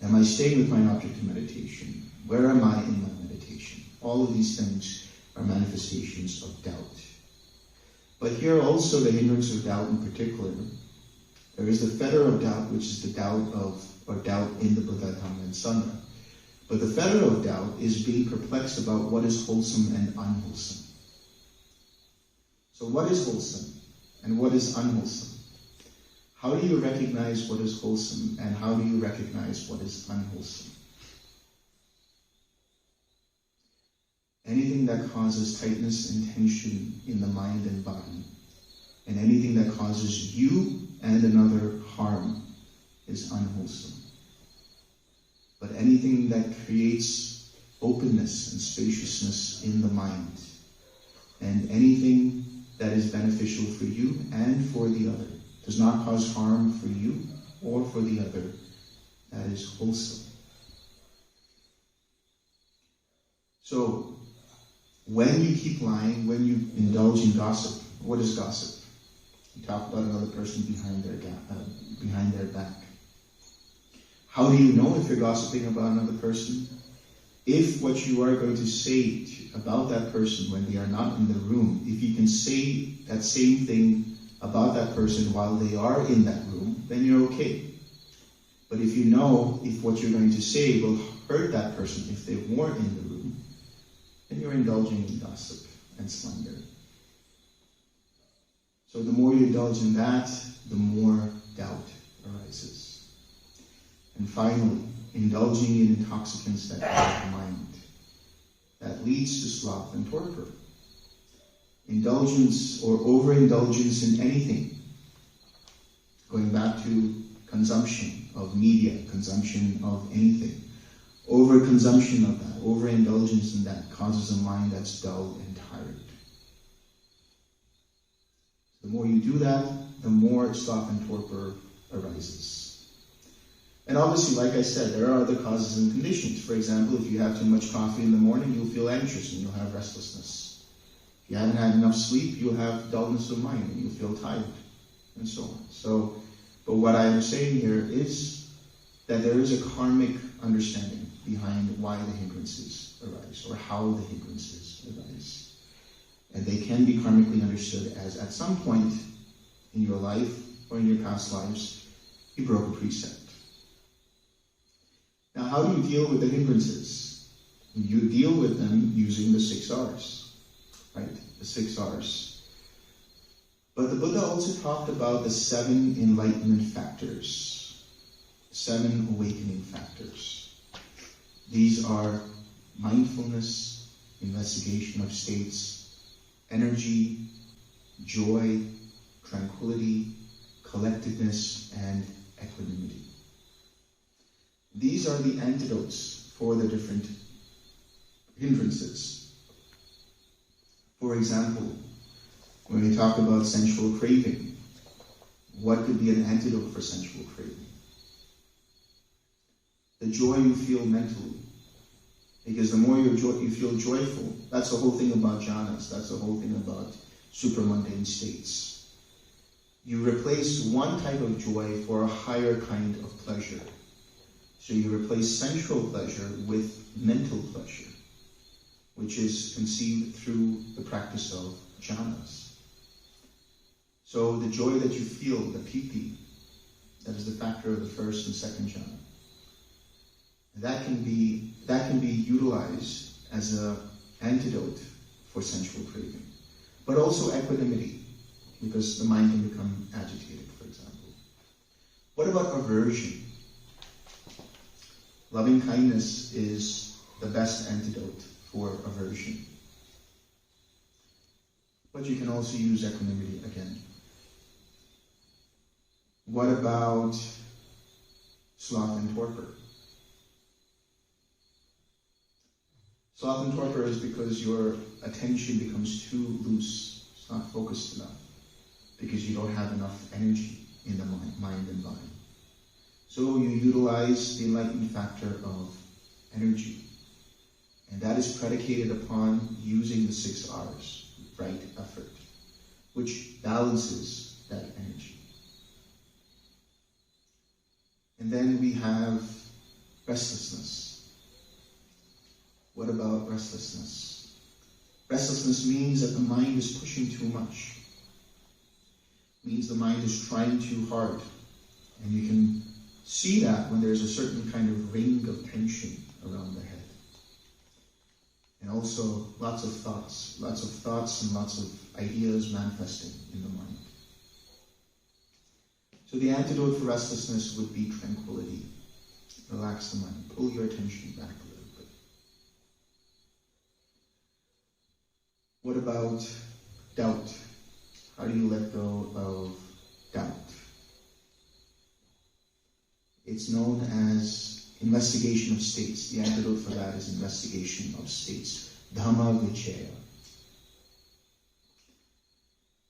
Am I staying with my object of meditation? Where am I in my meditation? All of these things are manifestations of doubt. But here also the hindrance of doubt in particular. There is the fetter of doubt, which is the doubt of, or doubt in the Buddha, Dhamma, and Sangha. But the fetter of doubt is being perplexed about what is wholesome and unwholesome. So what is wholesome and what is unwholesome? How do you recognize what is wholesome and how do you recognize what is unwholesome? Anything that causes tightness and tension in the mind and body, and anything that causes you and another harm is unwholesome. But anything that creates openness and spaciousness in the mind, and anything that is beneficial for you and for the other, does not cause harm for you or for the other, that is wholesome. So, when you keep lying, when you indulge in gossip, what is gossip? You talk about another person behind their back. How do you know if you're gossiping about another person? If what you are going to say about that person when they are not in the room, if you can say that same thing about that person while they are in that room, then you're okay. But if you know if what you're going to say will hurt that person if they weren't in the room, then you're indulging in gossip and slander. So the more you indulge in that, the more doubt arises. And finally, indulging in intoxicants that cloud the mind. That leads to sloth and torpor. Indulgence or overindulgence in anything, going back to consumption of media, consumption of anything, overconsumption of that, overindulgence in that causes a mind that's dull and tired. The more you do that, the more sloth and torpor arises. And obviously, like I said, there are other causes and conditions. For example, if you have too much coffee in the morning, you'll feel anxious and you'll have restlessness. If you haven't had enough sleep, you'll have dullness of mind and you'll feel tired, and so on. But what I am saying here is that there is a karmic understanding behind why the hindrances arise, or how the hindrances arise. And they can be karmically understood as, at some point in your life or in your past lives, you broke a precept. Now, how do you deal with the hindrances? You deal with them using the 6 R's, right? The 6 R's. But the Buddha also talked about the 7 enlightenment factors, 7 awakening factors. These are mindfulness, investigation of states, energy, joy, tranquility, collectedness, and equanimity. These are the antidotes for the different hindrances. For example, when we talk about sensual craving, what could be an antidote for sensual craving? The joy you feel mentally. Because the more you feel joyful, that's the whole thing about jhanas, that's the whole thing about supramundane states. You replace one type of joy for a higher kind of pleasure. So you replace sensual pleasure with mental pleasure, which is conceived through the practice of jhanas. So the joy that you feel, the piti, that is the factor of the first and second jhana, that can be utilized as an antidote for sensual craving. But also equanimity, because the mind can become agitated, for example. What about aversion? Loving kindness is the best antidote for aversion. But you can also use equanimity again. What about sloth and torpor? Sloth and torpor is because your attention becomes too loose. It's not focused enough. Because you don't have enough energy in the mind and body. So you utilize the enlightenment factor of energy. And that is predicated upon using the 6 R's, right effort, which balances that energy. And then we have restlessness. What about restlessness? Restlessness means that the mind is pushing too much. It means the mind is trying too hard. And you can see that when there's a certain kind of ring of tension around the head. And also lots of thoughts and lots of ideas manifesting in the mind. So the antidote for restlessness would be tranquility. Relax the mind. Pull your attention back a little bit. What about doubt? How do you let go of doubt? It's known as investigation of states. The antidote for that is investigation of states. Dhammachariya.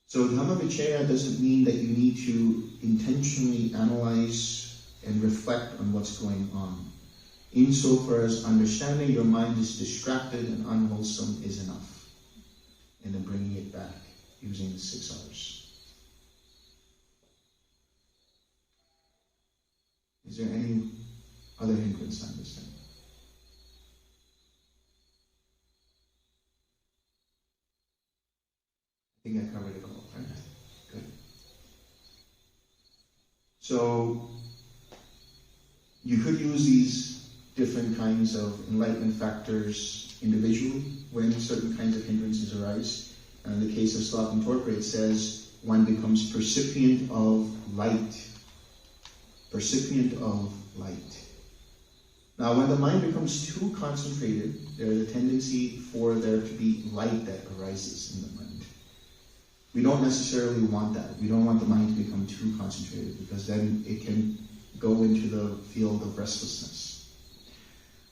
So Dhammachariya doesn't mean that you need to intentionally analyze and reflect on what's going on. Insofar as understanding your mind is distracted and unwholesome is enough. And then bringing it back using the 6 R's. Is there any other hindrance on this thing? I think I covered it all, right? Good. So, you could use these different kinds of enlightenment factors individually when certain kinds of hindrances arise. And in the case of sloth and torpor, it says one becomes percipient of light. Percipient of light. Now, when the mind becomes too concentrated, there is a tendency for there to be light that arises in the mind. We don't necessarily want that. We don't want the mind to become too concentrated, because then it can go into the field of restlessness.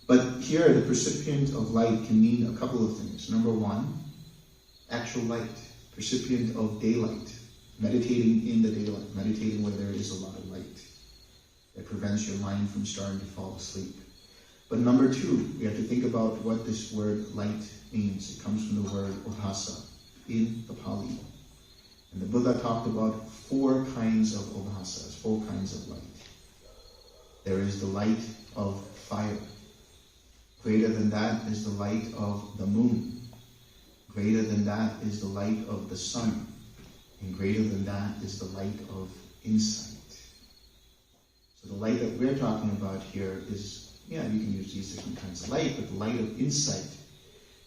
But here, the percipient of light can mean a couple of things. Number one, actual light, percipient of daylight, meditating in the daylight, meditating where there is a lot of light that prevents your mind from starting to fall asleep. But number two, we have to think about what this word light means. It comes from the word obhasa in the Pali. And the Buddha talked about 4 kinds of obhasas, 4 kinds of light. There is the light of fire. Greater than that is the light of the moon. Greater than that is the light of the sun. And greater than that is the light of insight. So the light that we're talking about here is, you can use these different kinds of light, but the light of insight,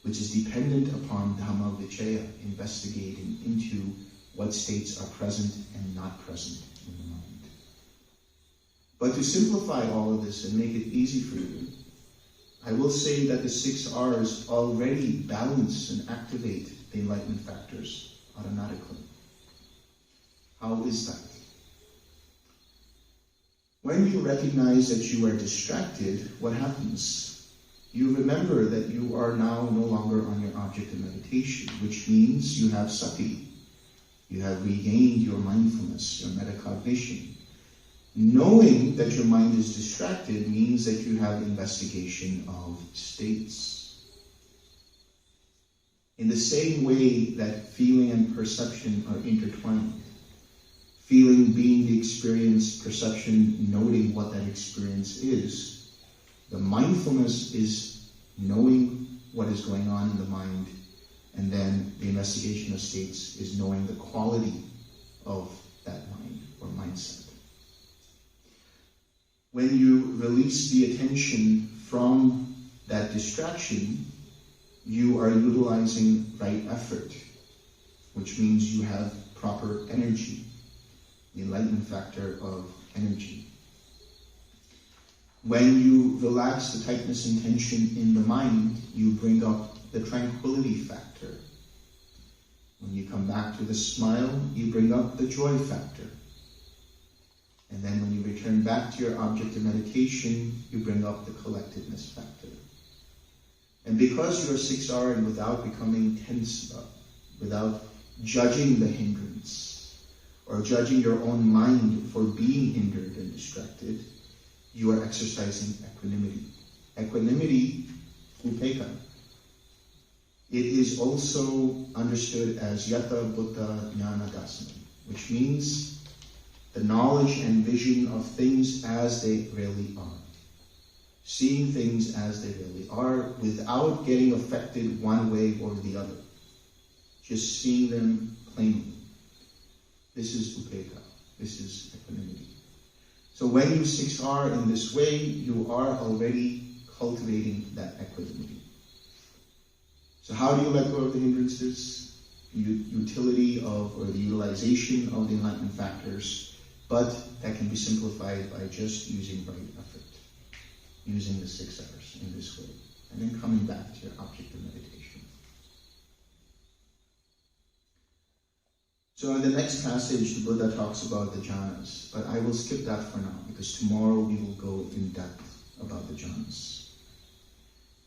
which is dependent upon Dhamma Vichaya, investigating into what states are present and not present in the mind. But to simplify all of this and make it easy for you, I will say that the 6 R's already balance and activate the enlightenment factors automatically. How is that? When you recognize that you are distracted, what happens? You remember that you are now no longer on your object of meditation, which means you have sati. You have regained your mindfulness, your metacognition. Knowing that your mind is distracted means that you have investigation of states. In the same way that feeling and perception are intertwined, feeling being the experience, perception noting what that experience is, the mindfulness is knowing what is going on in the mind, and then the investigation of states is knowing the quality of that mind or mindset. When you release the attention from that distraction, you are utilizing right effort, which means you have proper energy, the enlightenment factor of energy. When you relax the tightness and tension in the mind, you bring up the tranquility factor. When you come back to the smile, you bring up the joy factor. And then when you return back to your object of meditation, you bring up the collectedness factor. And because you are 6R and without becoming tense up, without judging the hindrance, or judging your own mind for being hindered and distracted, you are exercising equanimity. Equanimity, upekkha. It is also understood as yata buddha jnana dasana, which means the knowledge and vision of things as they really are. Seeing things as they really are without getting affected one way or the other. Just seeing them plainly. This is upekkha. This is equanimity. So when you 6R in this way, you are already cultivating that equanimity. So how do you let go of the hindrances? Utility of, or the utilization of the enlightenment factors, but that can be simplified by just using right effort, using the 6 R's in this way, and then coming back to your object of meditation. So in the next passage, the Buddha talks about the jhanas, but I will skip that for now, because tomorrow we will go in depth about the jhanas.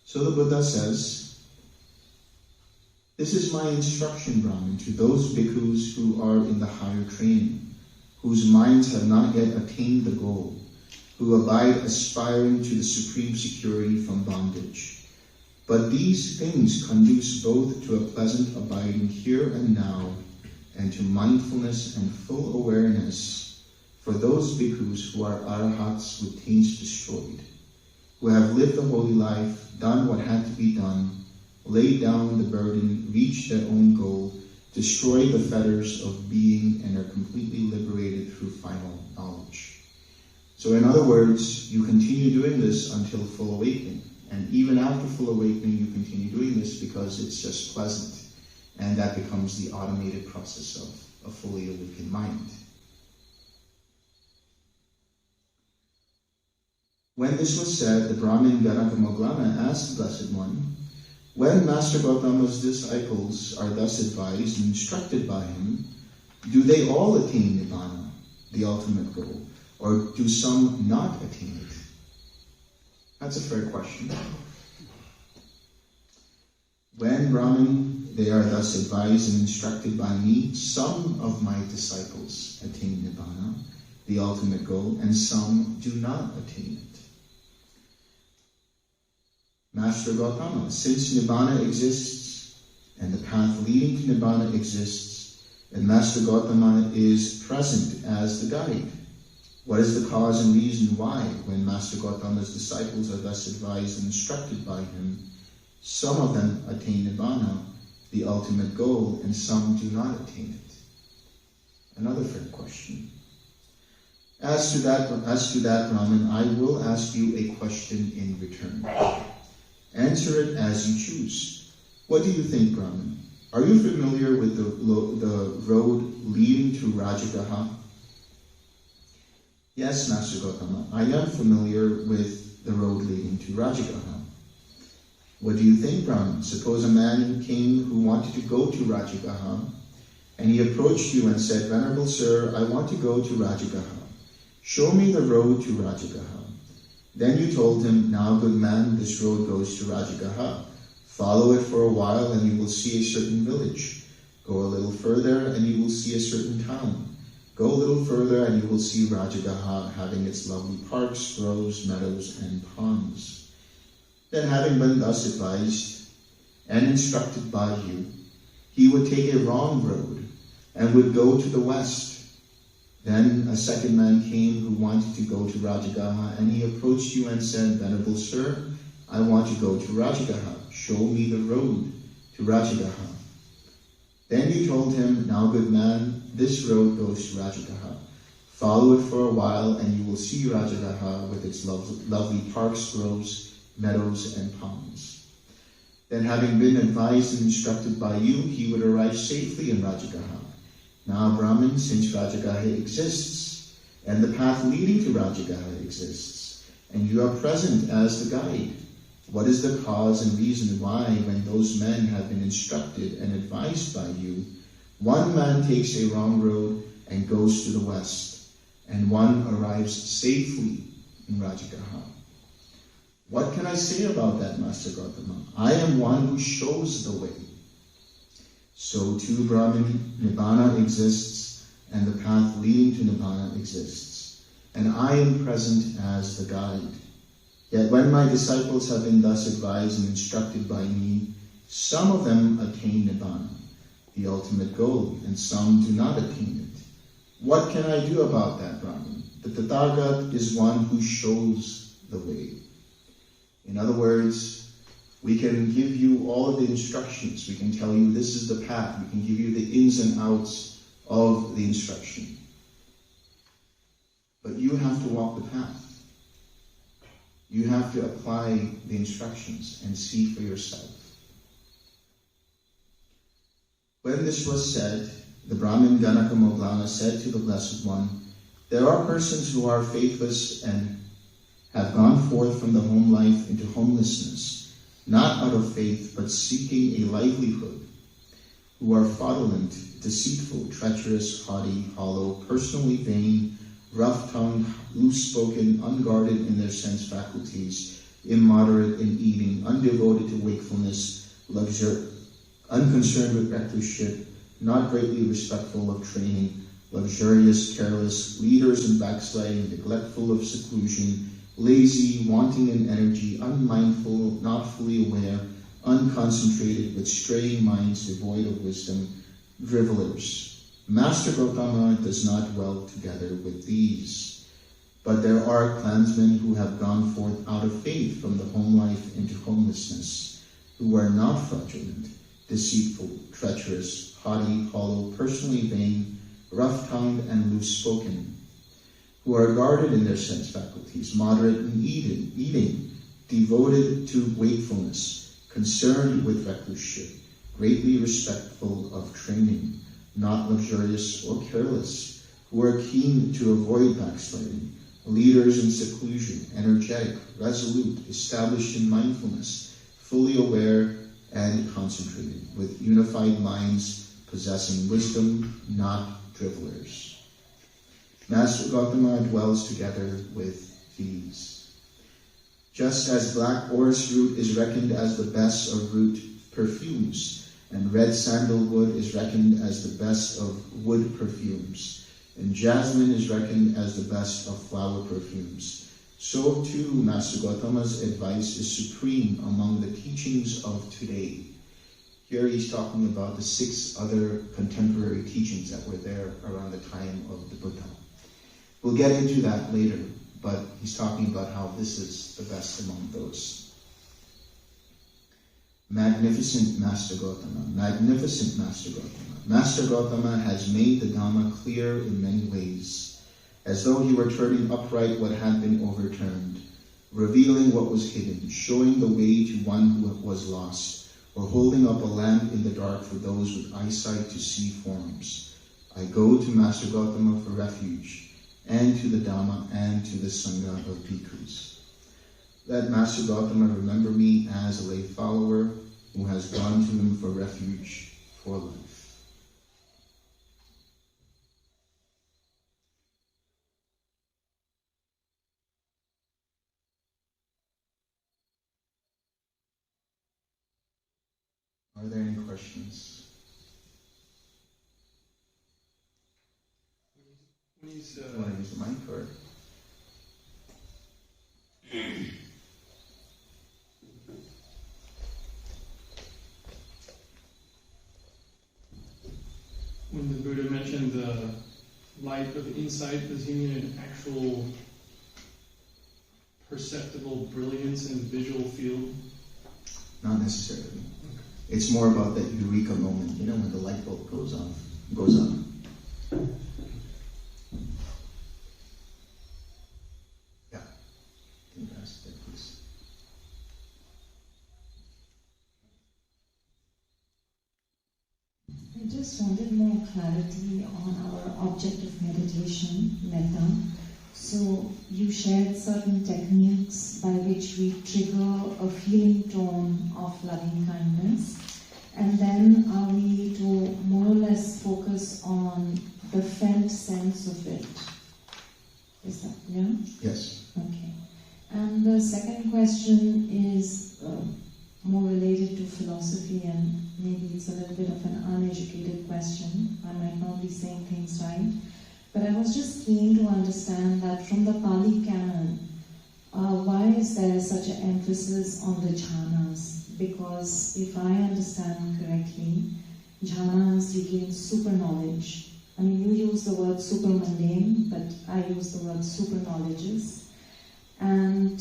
So the Buddha says, "This is my instruction, Brahman, to those bhikkhus who are in the higher training, whose minds have not yet attained the goal, who abide aspiring to the supreme security from bondage. But these things conduce both to a pleasant abiding here and now, and to mindfulness and full awareness for those bhikkhus who are arahats with taints destroyed, who have lived a holy life, done what had to be done, laid down the burden, reached their own goal, destroyed the fetters of being, and are completely liberated through final knowledge." So in other words, you continue doing this until full awakening. And even after full awakening, you continue doing this because it's just pleasant. And that becomes the automated process of a fully awakened mind. When this was said, the Brahmin Ganakamoggalana asked the Blessed One, when Master Gautama's disciples are thus advised and instructed by him, do they all attain Nibbana, the ultimate goal, or do some not attain it? That's a fair question. When Brahmin, they are thus advised and instructed by me, some of my disciples attain Nibbana, the ultimate goal, and some do not attain it. Master Gautama, since Nibbana exists, and the path leading to Nibbana exists, and Master Gautama is present as the guide, what is the cause and reason why, when Master Gautama's disciples are thus advised and instructed by him, some of them attain Nibbana, the ultimate goal, and some do not attain it? Another fair question. As to that, Brahmin, I will ask you a question in return. Answer it as you choose. What do you think, Brahmin? Are you familiar with the road leading to Rajagaha? Yes, Master Gautama, I am familiar with the road leading to Rajagaha. What do you think, Brahmin? Suppose a man came who wanted to go to Rajagaha, and he approached you and said, Venerable Sir, I want to go to Rajagaha. Show me the road to Rajagaha. Then you told him, now, good man, this road goes to Rajagaha. Follow it for a while and you will see a certain village. Go a little further and you will see a certain town. Go a little further and you will see Rajagaha having its lovely parks, groves, meadows, and ponds. Then, having been thus advised and instructed by you, he would take a wrong road and would go to the west. Then a second man came who wanted to go to Rajagaha, and he approached you and said, Venerable Sir, I want to go to Rajagaha. Show me the road to Rajagaha. Then you told him, now, good man, this road goes to Rajagaha. Follow it for a while, and you will see Rajagaha with its lovely parks, groves, meadows, and ponds. Then, having been advised and instructed by you, he would arrive safely in Rajagaha. Now, Brahmin, since Rajagaha exists, and the path leading to Rajagaha exists, and you are present as the guide, what is the cause and reason why, when those men have been instructed and advised by you, one man takes a wrong road and goes to the west, and one arrives safely in Rajagaha? What can I say about that, Master Gautama? I am one who shows the way. So too, Brahmin, Nibbana exists, and the path leading to Nibbana exists, and I am present as the guide. Yet when my disciples have been thus advised and instructed by me, some of them attain Nibbana, the ultimate goal, and some do not attain it. What can I do about that, Brahmin? The Tathagata is one who shows the way. In other words, we can give you all of the instructions. We can tell you this is the path. We can give you the ins and outs of the instruction. But you have to walk the path. You have to apply the instructions and see for yourself. When this was said, the Brahmin Ganakamoggalana said to the Blessed One, there are persons who are faithless and have gone forth from the home life into homelessness, not out of faith, but seeking a livelihood, who are fraudulent, deceitful, treacherous, haughty, hollow, personally vain, rough-tongued, loose-spoken, unguarded in their sense faculties, immoderate in eating, undevoted to wakefulness, unconcerned with recluseship, not greatly respectful of training, luxurious, careless, leaders in backsliding, neglectful of seclusion, lazy, wanting in energy, unmindful, not fully aware, unconcentrated, with straying minds, devoid of wisdom, drivelers. Master Gautama does not dwell together with these. But there are clansmen who have gone forth out of faith from the home life into homelessness, who are not fraudulent, deceitful, treacherous, haughty, hollow, personally vain, rough-tongued, and loose-spoken, who are guarded in their sense faculties, moderate in eating, devoted to wakefulness, concerned with recluseship, greatly respectful of training, not luxurious or careless, who are keen to avoid backsliding, leaders in seclusion, energetic, resolute, established in mindfulness, fully aware and concentrated, with unified minds possessing wisdom, not dribblers. Master Gautama dwells together with these. Just as black orris root is reckoned as the best of root perfumes, and red sandalwood is reckoned as the best of wood perfumes, and jasmine is reckoned as the best of flower perfumes, so too Master Gautama's advice is supreme among the teachings of today. Here he's talking about the 6 other contemporary teachings that were there around the time of the Buddha. We'll get into that later, but he's talking about how this is the best among those. Magnificent Master Gautama, magnificent Master Gautama. Master Gautama has made the Dhamma clear in many ways, as though he were turning upright what had been overturned, revealing what was hidden, showing the way to one who was lost, or holding up a lamp in the dark for those with eyesight to see forms. I go to Master Gautama for refuge, and to the Dhamma, and to the Sangha of bhikkhus. Let Master Gautama remember me as a lay follower who has gone to him for refuge for life. Are there any questions? Want to use the mic or? When the Buddha mentioned the light of insight, does he mean an actual perceptible brilliance in the visual field? Not necessarily. It's more about that eureka moment, when the light bulb goes on. Yeah. Can you pass that, please? I just wanted more clarity on our object of meditation, Metta. So you shared certain techniques by which we trigger a feeling tone of loving kindness, and then are we to more or less focus on the felt sense of it? Is that, yeah? Yes. Okay. And the second question is more related to philosophy, and maybe it's a little bit of an uneducated question. I might not be saying things right. But I was just keen to understand that from the Pali Canon, why is there such an emphasis on the jhanas? Because if I understand correctly, jhanas, you gain super knowledge. I mean, you use the word super mundane, but I use the word super knowledges. And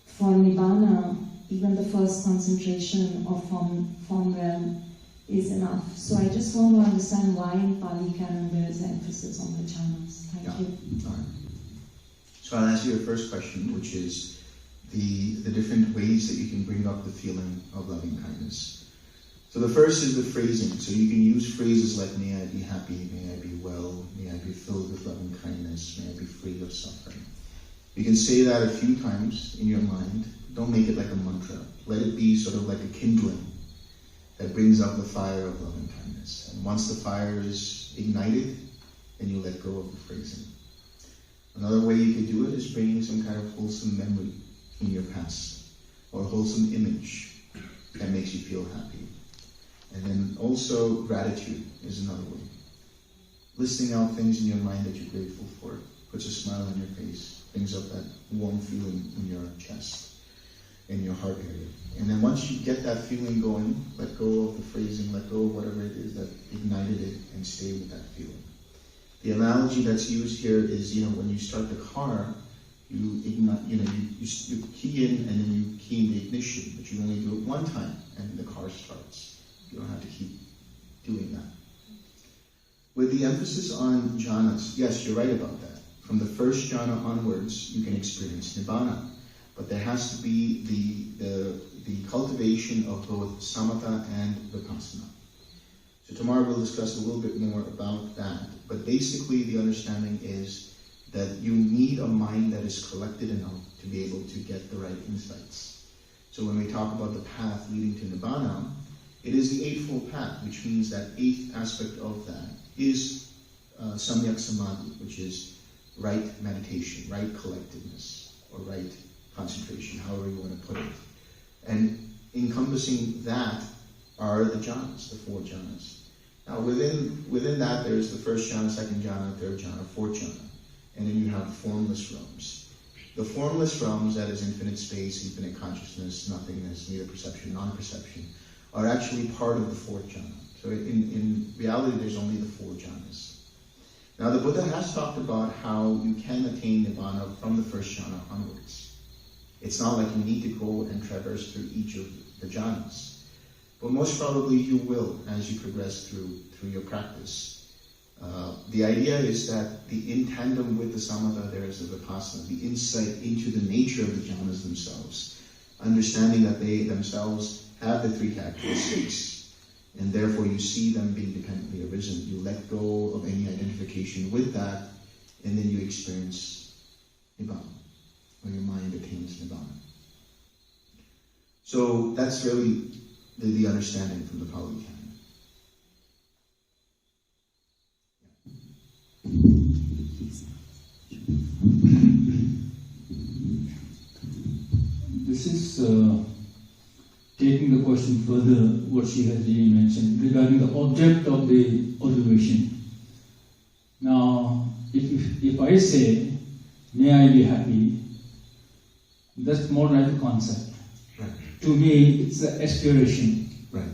for Nibbana, even the first concentration of form realm is enough. So I just want to understand why in Pali Canon there is emphasis on the jhanas. Thank you. All right. So I'll answer your first question, which is the different ways that you can bring up the feeling of loving kindness. So the first is the phrasing. So you can use phrases like, may I be happy, may I be well, may I be filled with loving kindness, may I be free of suffering. You can say that a few times in your mind. Don't make it like a mantra. Let it be sort of like a kindling that brings up the fire of loving kindness. And once the fire is ignited, then you let go of the phrasing. Another way you could do it is bringing some kind of wholesome memory in your past, or a wholesome image that makes you feel happy. And then also gratitude is another way. Listing out things in your mind that you're grateful for puts a smile on your face, brings up that warm feeling in your chest, in your heart area. And then once you get that feeling going, let go of the phrasing, let go of whatever it is that ignited it, and stay with that feeling. The analogy that's used here is, when you start the car, you ignite, you key in and then you key in the ignition, but you only do it one time and the car starts. You don't have to keep doing that. With the emphasis on jhanas, yes, you're right about that. From the first jhana onwards, you can experience nibbana. But there has to be the cultivation of both samatha and vipassana. So tomorrow we'll discuss a little bit more about that. But basically the understanding is that you need a mind that is collected enough to be able to get the right insights. So when we talk about the path leading to Nibbana, it is the Eightfold Path, which means that eighth aspect of that is Samyak Samadhi, which is right meditation, right collectedness, or right concentration, however you want to put it. And encompassing that are the jhanas, the four jhanas. Now within that there's the first jhana, second jhana, third jhana, fourth jhana. And then you have formless realms. The formless realms, that is infinite space, infinite consciousness, nothingness, neither perception, non-perception, are actually part of the fourth jhana. So in reality there's only the four jhanas. Now the Buddha has talked about how you can attain Nibbana from the first jhana onwards. It's not like you need to go and traverse through each of the jhanas. But most probably you will as you progress through your practice. The idea is that in tandem with the samatha there is the vipassana, the insight into the nature of the jhanas themselves, understanding that they themselves have the three characteristics, and therefore you see them being dependently arisen. You let go of any identification with that, and then you experience Nibbana, or your mind attains Nibbana. So that's really the understanding from the Pali Canon. This is taking the question further, what she has really mentioned regarding the object of the observation. Now, if I say, may I be happy, that's more like a concept. Right. To me, it's an aspiration. Right.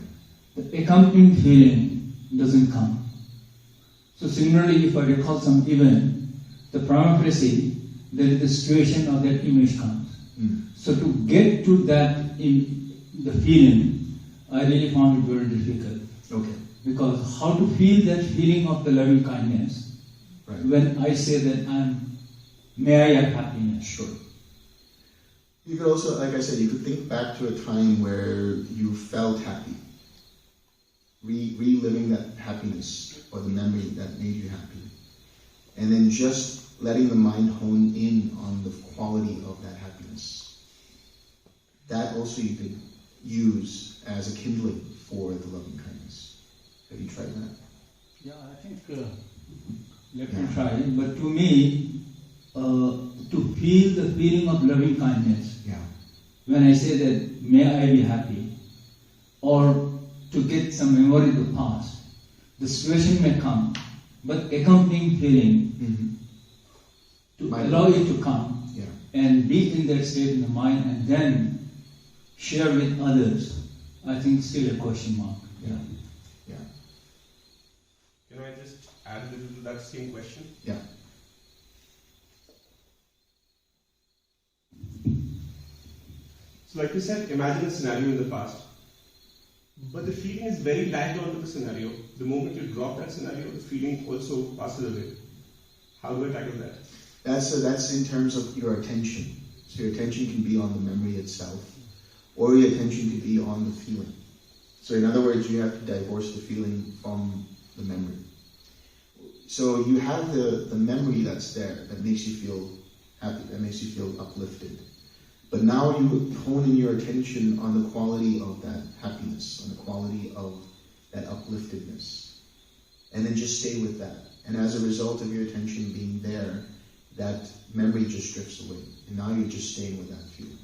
The accompanying feeling doesn't come. So similarly, if I recall some event, the prima facie, there is the situation or that image comes. So to get to that in the feeling, I really found it very difficult. Okay. Because how to feel that feeling of the loving kindness, Right. when I say that may I have happiness. Sure. You could also, like I said, you could think back to a time where you felt happy. Reliving that happiness or the memory that made you happy. And then just letting the mind hone in on the quality of that happiness. That also you could use as a kindling for the loving kindness. Have you tried that? Yeah, I think, let me try. But to me, to feel the feeling of loving kindness, when I say that, may I be happy, or to get some memory of the past, the situation may come, but accompanying feeling, to allow it to come, and be in that state in the mind, and then share with others, I think still a question mark. Yeah. Can I just add a little to that same question? Yeah. So like you said, imagine a scenario in the past. But the feeling is very lagged onto the scenario. The moment you drop that scenario, the feeling also passes away. How do I tackle that? That's in terms of your attention. So your attention can be on the memory itself, or your attention can be on the feeling. So in other words, you have to divorce the feeling from the memory. So you have the memory that's there, that makes you feel happy, that makes you feel uplifted. But now you hone in your attention on the quality of that happiness, on the quality of that upliftedness. And then just stay with that. And as a result of your attention being there, that memory just drifts away. And now you're just staying with that feeling.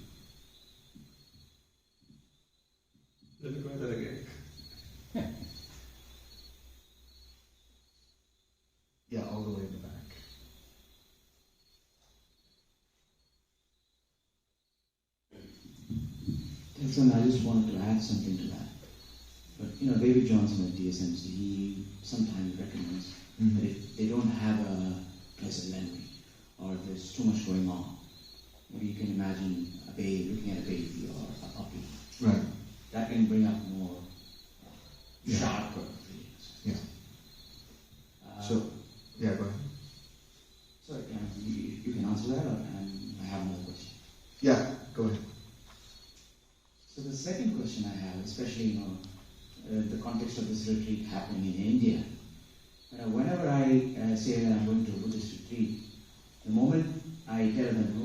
Let me try that again. Yeah, all the way in the back. Delson, I just wanted to add something to that. But David Johnson at DSMC, he sometimes recommends that if they don't have a pleasant memory, or there's too much going on, maybe you can imagine a baby, looking at a baby or a puppy. Right. That can bring up more sharper feelings. Yeah. Go ahead. Sorry, you can answer that, and I have another question. Yeah, go ahead. So the second question I have, especially the context of this retreat happening in India, whenever I say that I'm going to a Buddhist retreat, The moment I tell them,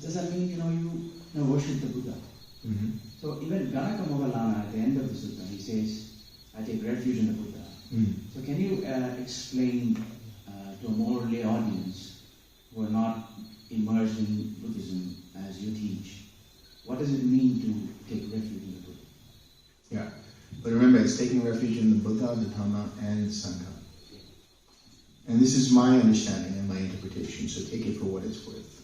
does that mean you worship the Buddha? Mm-hmm. So even Ganakamoggalana at the end of the sutta, he says, I take refuge in the Buddha. Mm. So can you explain to a more lay audience who are not immersed in Buddhism as you teach, what does it mean to take refuge in the Buddha? Yeah, but remember, it's taking refuge in the Buddha, the Dhamma, and the Sangha. And this is my understanding and my interpretation, so take it for what it's worth.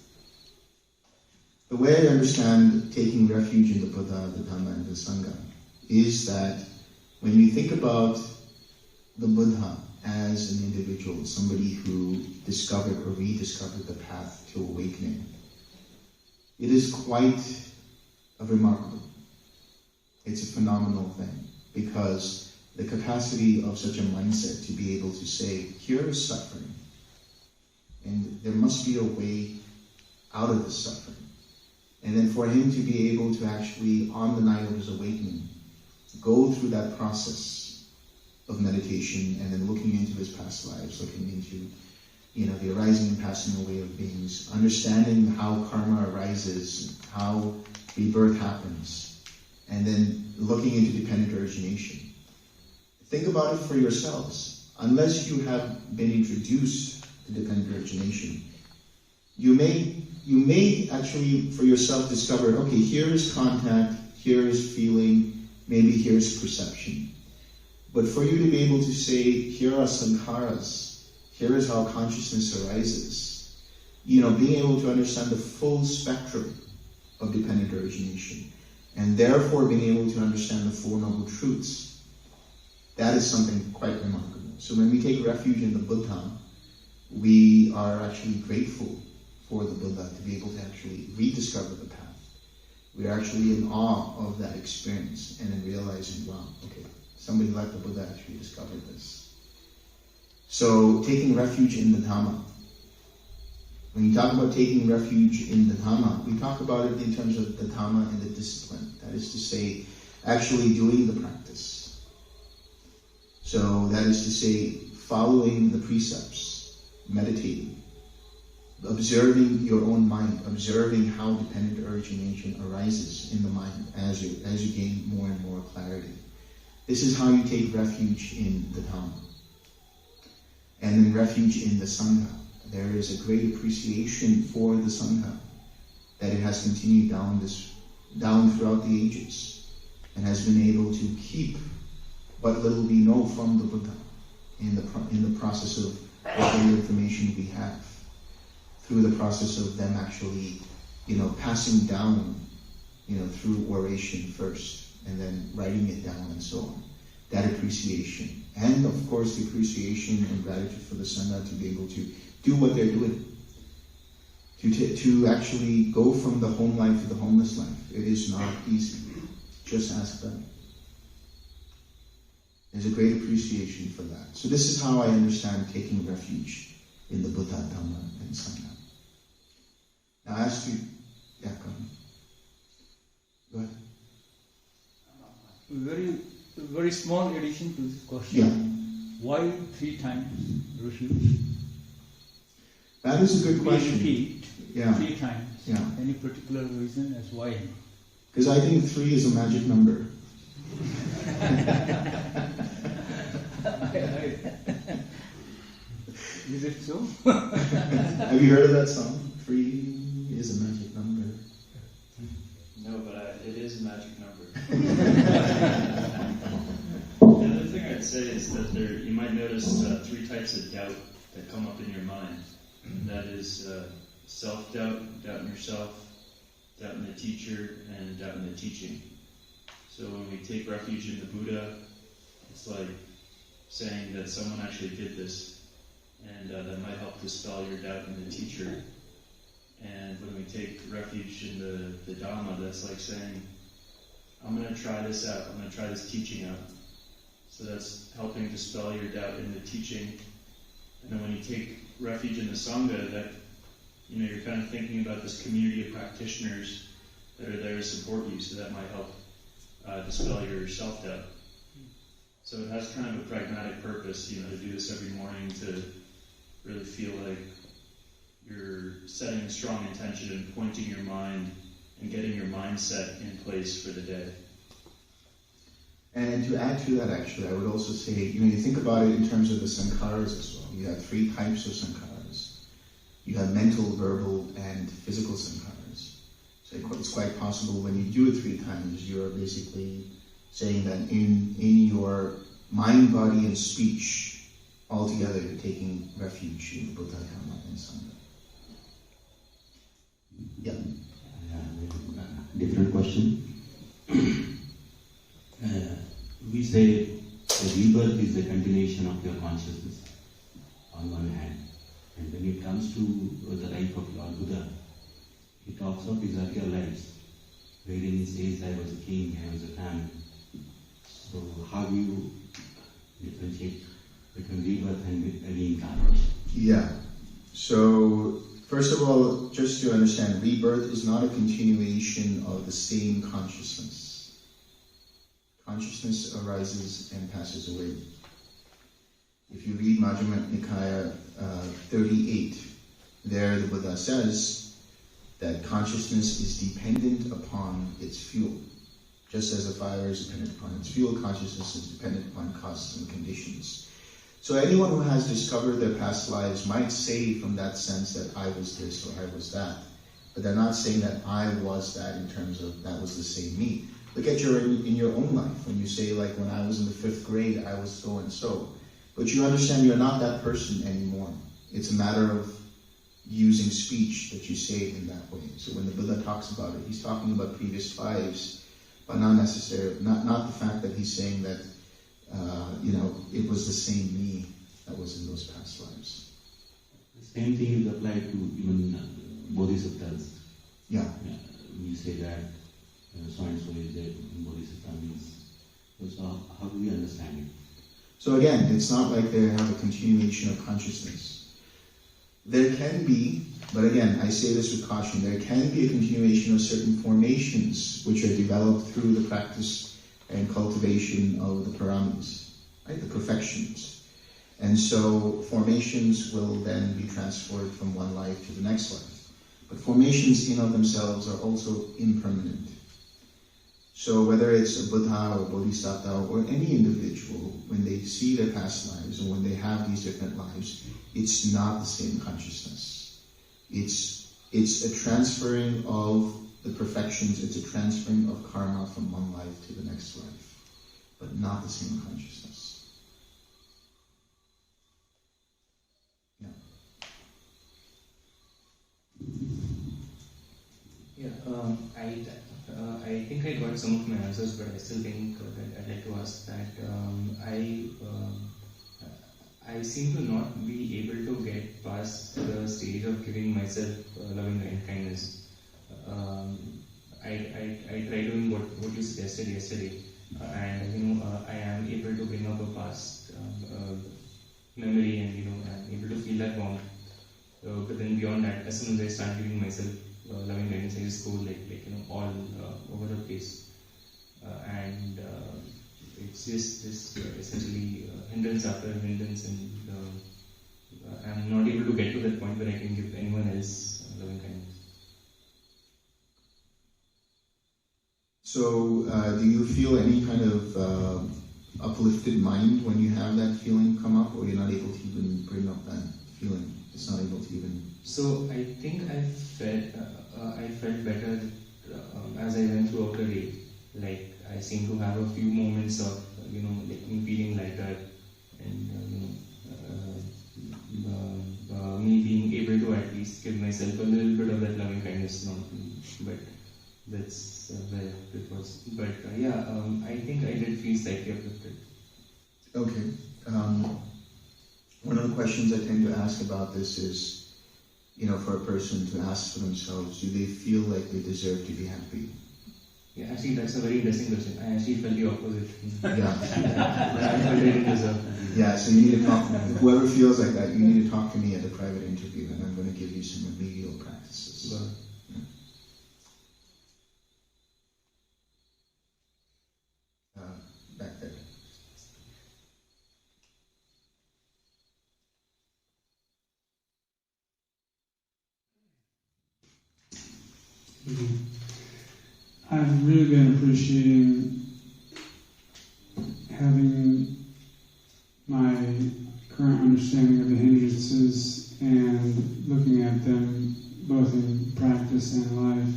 The way I understand taking refuge in the Buddha, the Dhamma, and the Sangha is that when you think about the Buddha as an individual, somebody who discovered or rediscovered the path to awakening, it is quite remarkable. It's a phenomenal thing, because the capacity of such a mindset to be able to say, here is suffering, and there must be a way out of this suffering. And then for him to be able to actually, on the night of his awakening, go through that process of meditation and then looking into his past lives, looking into the arising and passing away of beings, understanding how karma arises, how rebirth happens, and then looking into dependent origination. Think about it for yourselves. Unless you have been introduced to dependent origination, you may actually for yourself discover, okay, here is contact, here is feeling, maybe here's perception. But for you to be able to say, here are sankharas, here is how consciousness arises, being able to understand the full spectrum of dependent origination, and therefore being able to understand the Four Noble Truths, that is something quite remarkable. So when we take refuge in the Buddha, we are actually grateful for the Buddha to be able to actually rediscover the path. We are actually in awe of that experience and then realizing, wow, okay, somebody like the Buddha actually discovered this. So taking refuge in the Dhamma. When you talk about taking refuge in the Dhamma, we talk about it in terms of the Dhamma and the discipline. That is to say, actually doing the practice. So that is to say, following the precepts, meditating, observing your own mind, observing how dependent origination arises in the mind as you gain more and more clarity. This is how you take refuge in the Dhamma. And then refuge in the Sangha. There is a great appreciation for the Sangha, that it has continued down throughout the ages, and has been able to keep what little we know from the Buddha in the process of whatever information we have, through the process of them actually, passing down, through oration first, and then writing it down and so on. That appreciation. And of course the appreciation and gratitude for the Sangha to be able to do what they're doing. To actually go from the home life to the homeless life. It is not easy. Just ask them. There's a great appreciation for that. So this is how I understand taking refuge in the Buddha, Dhamma, and Sangha. Now I ask you, come. Go ahead. Very small addition to this question. Yeah. Why 3 times refuge? That is a good question. Repeat 3 times. Yeah. Any particular reason as why? Because I think 3 is a magic number. Is it so? Have you heard of that song? 3 is a magic number. No, but it is a magic number. The other thing I'd say is that you might notice 3 types of doubt that come up in your mind. And that is self-doubt, doubt in yourself, doubt in the teacher, and doubt in the teaching. So when we take refuge in the Buddha, it's like saying that someone actually did this, and that might help dispel your doubt in the teacher. And when we take refuge in the Dhamma, that's like saying, I'm going to try this out, I'm going to try this teaching out. So that's helping dispel your doubt in the teaching. And then when you take refuge in the Sangha, that you're kind of thinking about this community of practitioners that are there to support you, so that might help dispel your self-doubt. So it has kind of a pragmatic purpose, to do this every morning, to really feel like, you're setting a strong intention and pointing your mind and getting your mindset in place for the day. And to add to that, actually, I would also say, you think about it in terms of the sankharas as well. You have 3 types of sankharas. You have mental, verbal, and physical sankharas. So it's quite possible when you do it 3 times, you're basically saying that in your mind, body, and speech, altogether, you're taking refuge in Buddha, Dhamma, and Sangha. Yeah. Different question. We say the rebirth is the continuation of your consciousness on one hand, and when it comes to the life of Lord Buddha, he talks of his earlier lives, wherein he says, I was a king, I was a family. So how do you differentiate between rebirth and reincarnation? Yeah. So, first of all, just to understand, rebirth is not a continuation of the same consciousness. Consciousness arises and passes away. If you read Majjhima Nikaya 38, there the Buddha says that consciousness is dependent upon its fuel. Just as a fire is dependent upon its fuel, consciousness is dependent upon causes and conditions. So anyone who has discovered their past lives might say from that sense that I was this or I was that. But they're not saying that I was that in terms of that was the same me. Look at in your own life, when you say, like, when I was in the 5th grade, I was so and so. But you understand you're not that person anymore. It's a matter of using speech that you say it in that way. So when the Buddha talks about it, he's talking about previous lives, but not necessarily, not the fact that he's saying that, it was the same me that was in those past lives. The same thing is applied to even bodhisattvas. Yeah. We say that so and so is there in bodhisattva means. So how do we understand it? So again, it's not like they have a continuation of consciousness. There can be, but again, I say this with caution, there can be a continuation of certain formations which are developed through the practice and cultivation of the paramis, right, the perfections. And so formations will then be transferred from one life to the next life. But formations in of themselves are also impermanent. So whether it's a Buddha or Bodhisattva or any individual, when they see their past lives and when they have these different lives, it's not the same consciousness. It's a transferring of the perfections, it's a transferring of karma from one life to the next life, but not the same consciousness. Yeah. I think I got some of my answers, but I still think that I'd like to ask that I seem to not be able to get past the stage of giving myself loving and kindness. I tried doing what you suggested yesterday, and I am able to bring up a past memory, and I'm able to feel that warmth. But then beyond that, as soon as I start giving myself loving kindness, I just go all over the place, and it's just essentially hindrance after hindrance, and I'm not able to get to that point where I can give anyone else loving kindness. So, do you feel any kind of uplifted mind when you have that feeling come up, or you're not able to even bring up that feeling? It's not able to even... So, I think I felt better as I went throughout the day. Like, I seem to have a few moments of, me feeling lighter, and, me being able to at least give myself a little bit of that loving kindness now. But that's where it was. But I think I did feel slightly uplifted. Okay. One of the questions I tend to ask about this is, for a person to ask for themselves, do they feel like they deserve to be happy? Yeah, actually, that's a very interesting question. I actually felt the opposite. Yeah. I felt I didn't deserve. Yeah, so you need to talk to me. Whoever feels like that, you need to talk to me at a private interview, and I'm going to give you some remedial practices. Back there. I've really been appreciating having my current understanding of the hindrances and looking at them both in practice and life.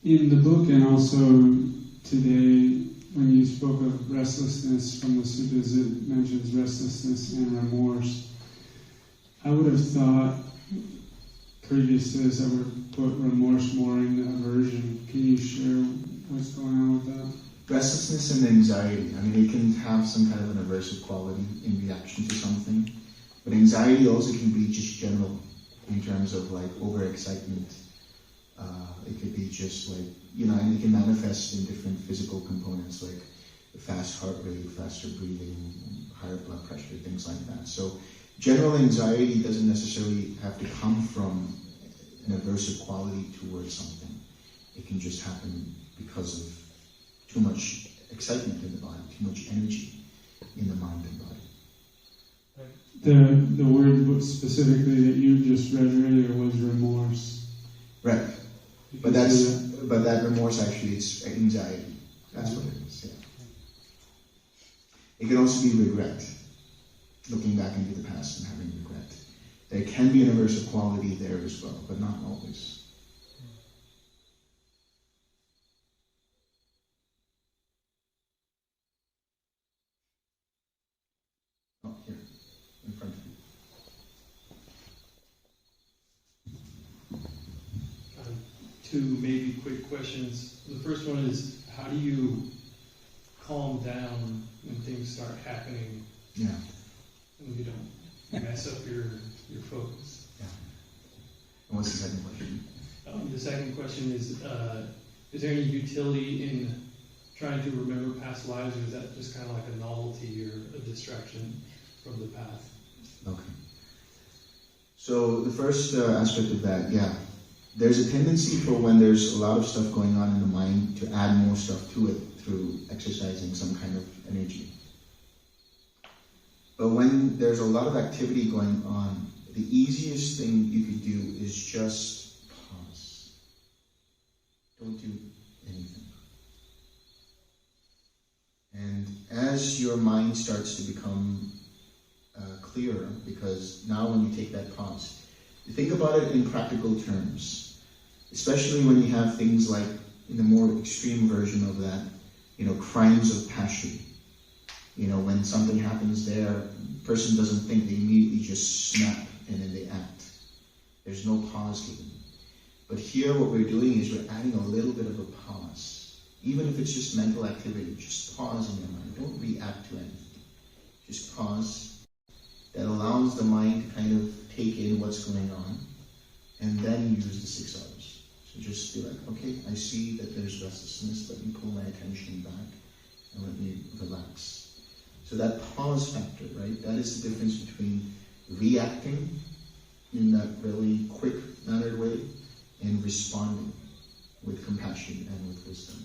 In the book and also today, when you spoke of restlessness from the suttas, it mentions restlessness and remorse. I would have thought previous to this I would have put remorse more in aversion. Can you share what's going on with that? Restlessness and anxiety. I mean, it can have some kind of an aversive quality in reaction to something, but anxiety also can be just general in terms of like overexcitement. It could be just like, and it can manifest in different physical components like the fast heart rate, faster breathing, higher blood pressure, things like that. So general anxiety doesn't necessarily have to come from an aversive quality towards something. It can just happen because of too much excitement in the body, too much energy in the mind and body. The word specifically that you just read earlier was remorse. Right. But that remorse actually is anxiety. That's what it is, yeah. It can also be regret. Looking back into the past and having regret. There can be an aversive quality there as well, but not always. Oh, here, in front of you. Two maybe quick questions. The first one is, how do you calm down when things start happening? Yeah. And you don't mess up your focus. Yeah. And what's the second question? The second question is there any utility in trying to remember past lives, or is that just kind of like a novelty or a distraction from the path? Okay. So the first aspect of that, yeah. There's a tendency for when there's a lot of stuff going on in the mind to add more stuff to it through exercising some kind of energy. But when there's a lot of activity going on, the easiest thing you could do is just pause. Don't do anything. And as your mind starts to become clearer, because now when you take that pause, you think about it in practical terms, especially when you have things like, in the more extreme version of that, crimes of passion. When something happens there, the person doesn't think, they immediately just snap and then they act. There's no pause given. But here what we're doing is we're adding a little bit of a pause. Even if it's just mental activity, just pause in your mind. Don't react to anything. Just pause. That allows the mind to kind of take in what's going on, and then use the 6 hours. So just be like, okay, I see that there's restlessness, let me pull my attention back, and let me relax. So that pause factor, right, that is the difference between reacting in that really quick mannered way, and responding with compassion and with wisdom.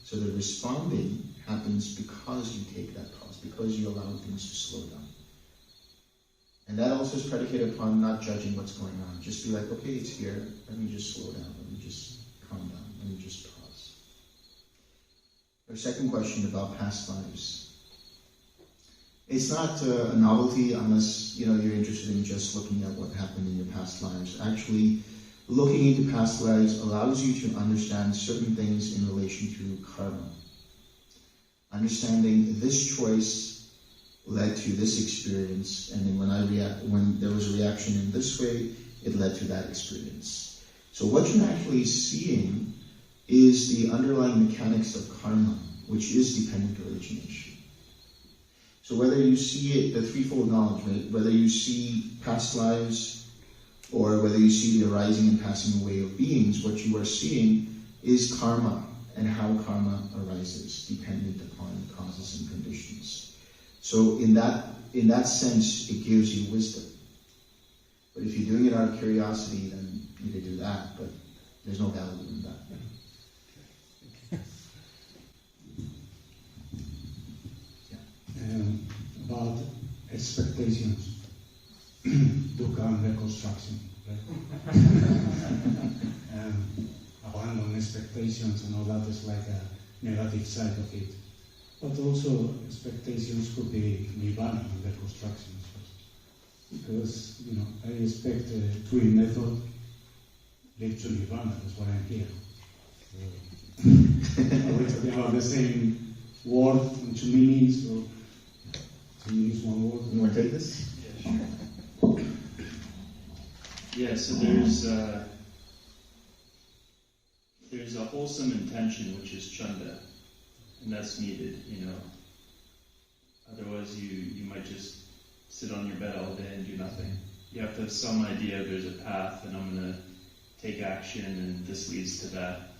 So the responding happens because you take that pause, because you allow things to slow down. And that also is predicated upon not judging what's going on. Just be like, okay, it's here. Let me just slow down. Let me just calm down. Let me just pause. Our second question about past lives. It's not a novelty unless you're interested in just looking at what happened in your past lives. Actually, looking into past lives allows you to understand certain things in relation to karma. Understanding this choice led to this experience, and then when there was a reaction in this way, it led to that experience. So what you're actually seeing is the underlying mechanics of karma, which is dependent origination. So whether you see it, the threefold knowledge, right? Whether you see past lives, or whether you see the arising and passing away of beings, what you are seeing is karma, and how karma arises, dependent upon causes and conditions. So in that sense, it gives you wisdom. But if you're doing it out of curiosity, then you could do that, but there's no value in that. Yeah. About expectations, dukkha and reconstruction. Right? About hang on expectations and all that is like a negative side of it. But also expectations could be nirvana in the construction. Because, I expect a TWIM method lead to nirvana, that's what I'm here. They are the same word in 2 minutes, or 2 minutes, one word. You want to take this? Yeah, sure. Yeah, so there's a wholesome intention, which is chanda, and that's needed, Otherwise you might just sit on your bed all day and do nothing. You have to have some idea there's a path and I'm going to take action and this leads to that.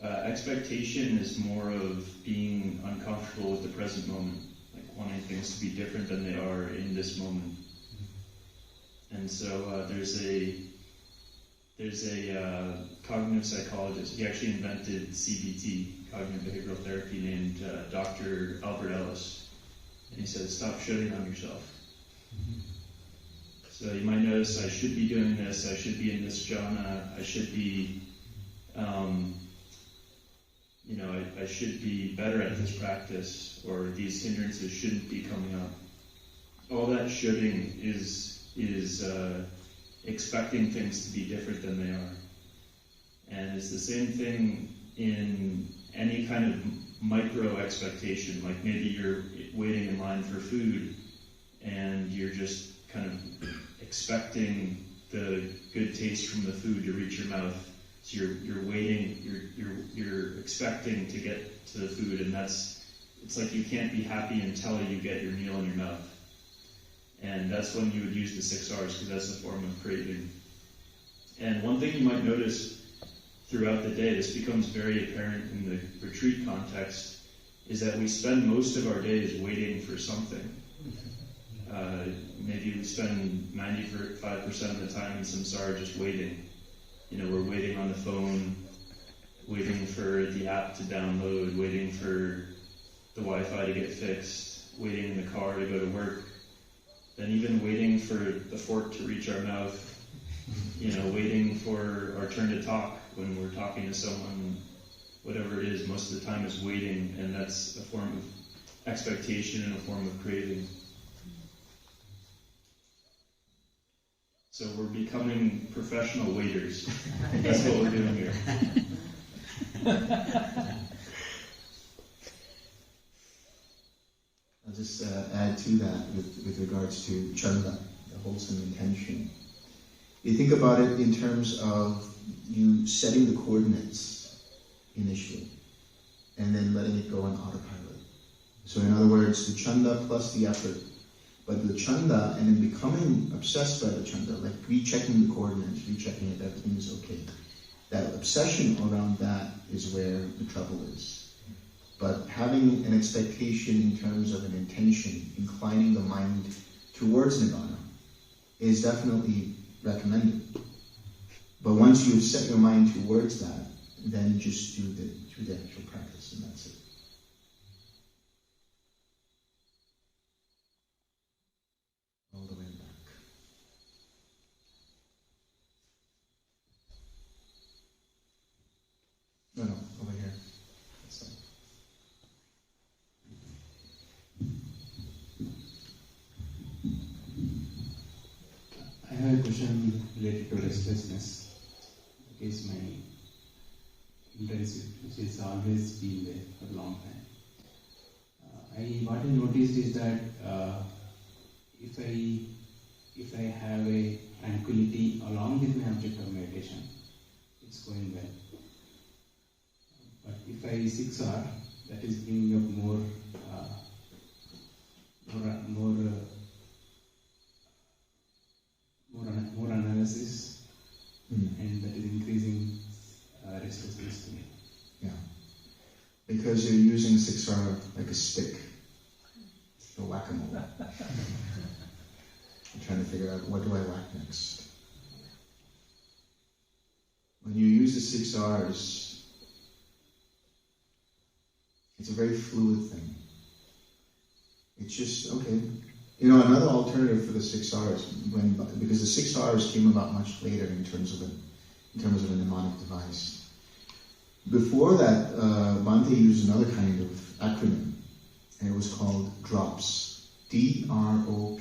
Expectation is more of being uncomfortable with the present moment, like wanting things to be different than they are in this moment. And so there's a cognitive psychologist. He actually invented CBT, cognitive behavioral therapy, named Dr. Albert Ellis. And he said, stop shitting on yourself. So you might notice, I should be doing this, I should be in this jhana, I should be, I should be better at this practice, or these hindrances shouldn't be coming up. All that shoulding is expecting things to be different than they are. And it's the same thing in any kind of micro expectation, like maybe you're waiting in line for food and you're just kind of expecting the good taste from the food to reach your mouth. So you're waiting, you're expecting to get to the food, and it's like you can't be happy until you get your meal in your mouth. And that's when you would use the 6 R's, because that's a form of craving. And one thing you might notice throughout the day, this becomes very apparent in the retreat context, is that we spend most of our days waiting for something. Maybe we spend 95% of the time in samsara just waiting. We're waiting on the phone, waiting for the app to download, waiting for the Wi-Fi to get fixed, waiting in the car to go to work, then even waiting for the fork to reach our mouth, waiting for our turn to talk when we're talking to someone, whatever it is, most of the time is waiting, and that's a form of expectation and a form of craving. So we're becoming professional waiters. That's what we're doing here. I'll just add to that with regards to chanda, the wholesome intention. You think about it in terms of you setting the coordinates initially, and then letting it go on autopilot. So in other words, the chanda plus the effort. But the chanda, and then becoming obsessed by the chanda, like rechecking the coordinates, rechecking if everything is okay. That obsession around that is where the trouble is. But having an expectation in terms of an intention, inclining the mind towards nibbana, is definitely recommended. But once you've set your mind towards that, then just do the actual practice, and that's it. All the way back. No, over here. That's it. I have a question related to restlessness. Because my hindrance, which has always been there for a long time. What I noticed is that if I have a tranquility along with my object of meditation, it's going well. But if I 6R, that is bringing up more analysis, and that is increasing restlessness to me. Yeah. Because you're using 6R like a stick. The whack-a-mole. I'm trying to figure out, what do I whack next? When you use the 6 R's, it's a very fluid thing. It's just, okay. Another alternative for the 6 R's, because the 6 R's came about much later in terms of a mnemonic device. Before that, Bhante used another kind of acronym, and it was called DROPS. DROPSS.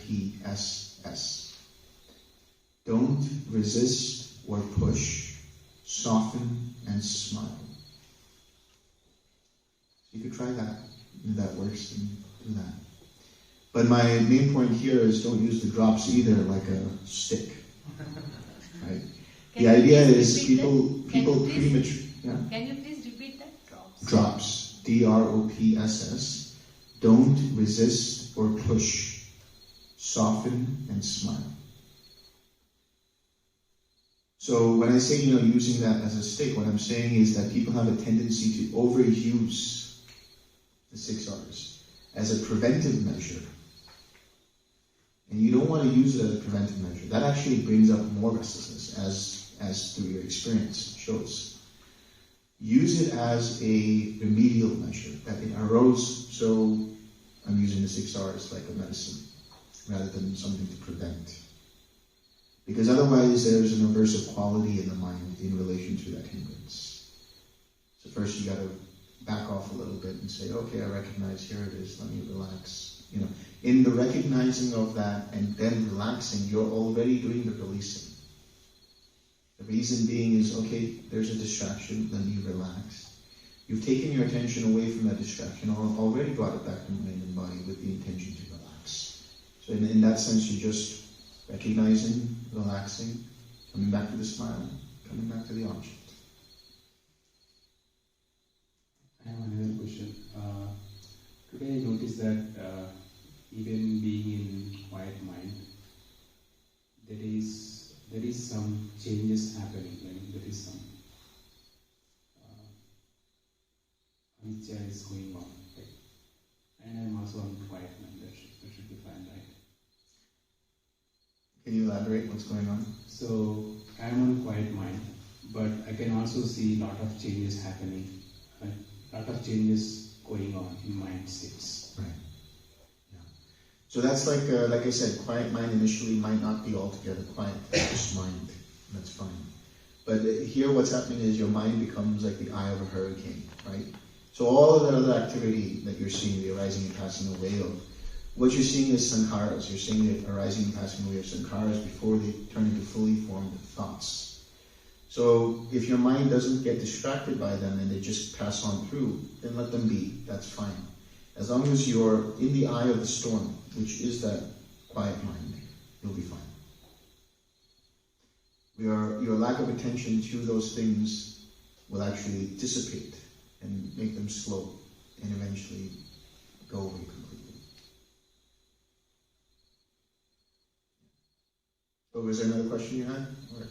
Don't resist or push, soften and smile. You could try that. If that works, then do that. But my main point here is don't use the drops either like a stick. Right? The idea is people premature. Yeah? Can you please repeat that? Drops. Drops. DROPSS. Don't resist or push. Soften and smile. So when I say, using that as a stick, what I'm saying is that people have a tendency to overuse the 6 R's as a preventive measure. And you don't want to use it as a preventive measure. That actually brings up more restlessness, as through your experience shows. Use it as a remedial measure, that it arose, so I'm using the 6 R's like a medicine, rather than something to prevent. Because otherwise there's an aversive quality in the mind in relation to that hindrance. So first you got to back off a little bit and say, okay, I recognize, here it is, let me relax. In the recognizing of that and then relaxing, you're already doing the releasing. The reason being is, okay, there's a distraction, let me relax. You've taken your attention away from that distraction, already brought it back to mind and body with the intention to relax. So in that sense, you're just recognizing, relaxing, coming back to the smile, coming back to the object. I have another question. Today I noticed that even being in quiet mind, there is some changes happening. There is some anicca is going on, right? And I'm also on quiet mind. That should be fine, right? Can you elaborate what's going on? So I'm on quiet mind, but I can also see a lot of changes happening. Right? Lot of changes going on in mind states. Right. Yeah. So that's like I said, quiet mind initially might not be altogether quiet. It's just mind. That's fine. But here, what's happening is your mind becomes like the eye of a hurricane, right? So all of that other activity that you're seeing, the arising and passing away of, what you're seeing is sankharas. You're seeing the arising and passing away of sankharas before they turn into fully formed thoughts. So if your mind doesn't get distracted by them and they just pass on through, then let them be. That's fine. As long as you're in the eye of the storm, which is that quiet mind, you'll be fine. Your lack of attention to those things will actually dissipate and make them slow and eventually go away completely. So was there another question you had? Or?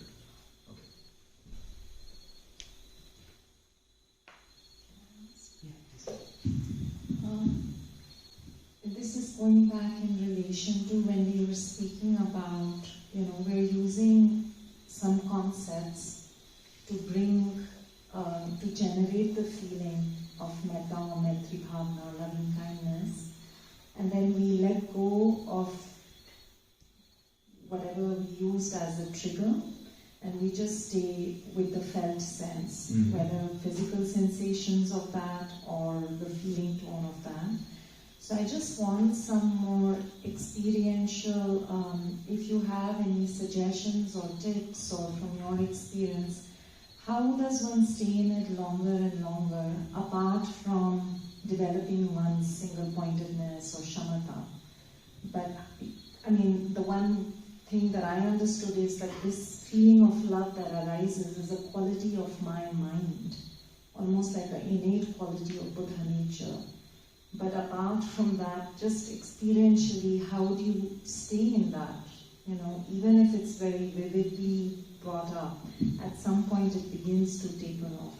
This is going back in relation to when we were speaking about, we're using some concepts to bring, to generate the feeling of metta or maitri bhavana or loving kindness, and then we let go of whatever we used as a trigger, and we just stay with the felt sense, whether physical sensations of that or the feeling tone of that. So I just want some more experiential, if you have any suggestions or tips or from your experience, how does one stay in it longer and longer apart from developing one's single-pointedness or shamatha? But, the one thing that I understood is that this feeling of love that arises is a quality of my mind, almost like an innate quality of Buddha nature. But apart from that, just experientially, how do you stay in that? Even if it's very vividly brought up, at some point it begins to taper off.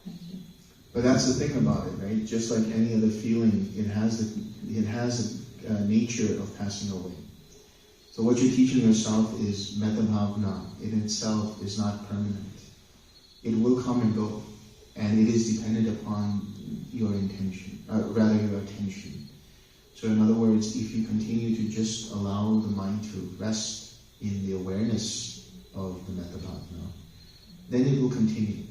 Thank you. But that's the thing about it, right? Just like any other feeling, it has a nature of passing away. So what you're teaching yourself is metta bhavana. It in itself is not permanent. It will come and go, and it is dependent upon your intention, your attention. So in other words, if you continue to just allow the mind to rest in the awareness of the metta bhavana, then it will continue.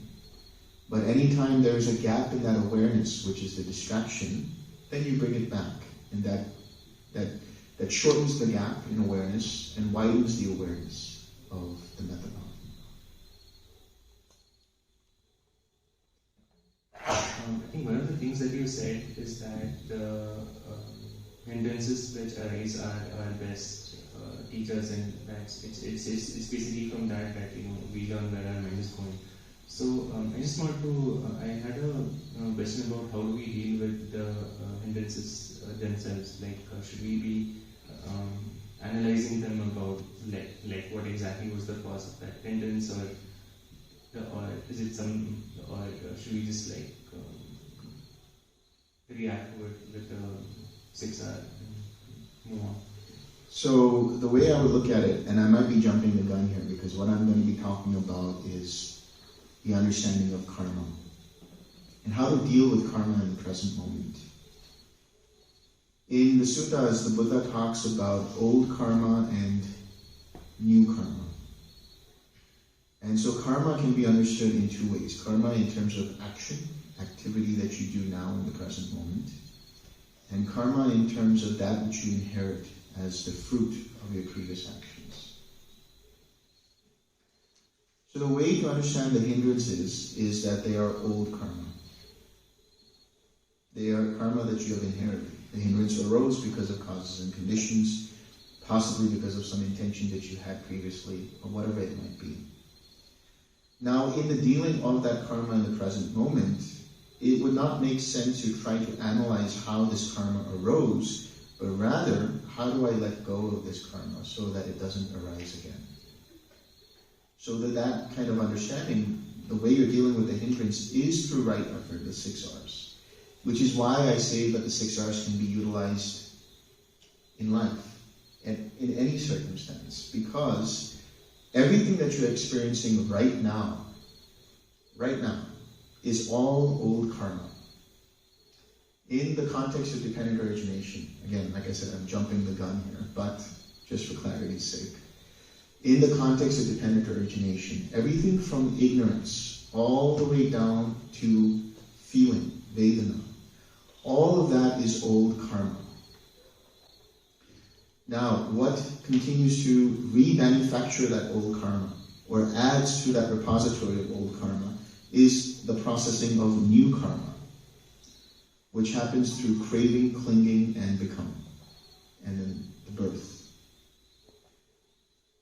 But anytime there's a gap in that awareness, which is the distraction, then you bring it back. And that shortens the gap in awareness and widens the awareness of the metta bhava. I think one of the things that you said is that the hindrances which arise are our best teachers, and that's it's basically from that we learn where our mind is going. So I just want to I had a question about how do we deal with the hindrances themselves? Like should we be analyzing them about like what exactly was the cause of that hindrance, or is it some, or should we just react to it with the 6R and move on? So the way I would look at it, and I might be jumping the gun here because what I'm going to be talking about is the understanding of karma and how to deal with karma in the present moment. In the suttas, the Buddha talks about old karma and new karma. And so karma can be understood in two ways. Karma in terms of action, activity that you do now in the present moment, and karma in terms of that which you inherit as the fruit of your previous actions. So the way to understand the hindrances is that they are old karma. They are karma that you have inherited. The hindrance arose because of causes and conditions, possibly because of some intention that you had previously, or whatever it might be. Now, in the dealing of that karma in the present moment, it would not make sense to try to analyze how this karma arose, but rather, how do I let go of this karma so that it doesn't arise again? So that kind of understanding, the way you're dealing with the hindrance is through right effort, the 6 R's. Which is why I say that the 6 R's can be utilized in life, and in any circumstance, because everything that you're experiencing right now, is all old karma. In the context of dependent origination, again, like I said, I'm jumping the gun here, but just for clarity's sake. In the context of dependent origination, everything from ignorance all the way down to feeling, Vedana, all of that is old karma. Now, what continues to remanufacture that old karma, or adds to that repository of old karma, is the processing of new karma, which happens through craving, clinging, and becoming, and then the birth.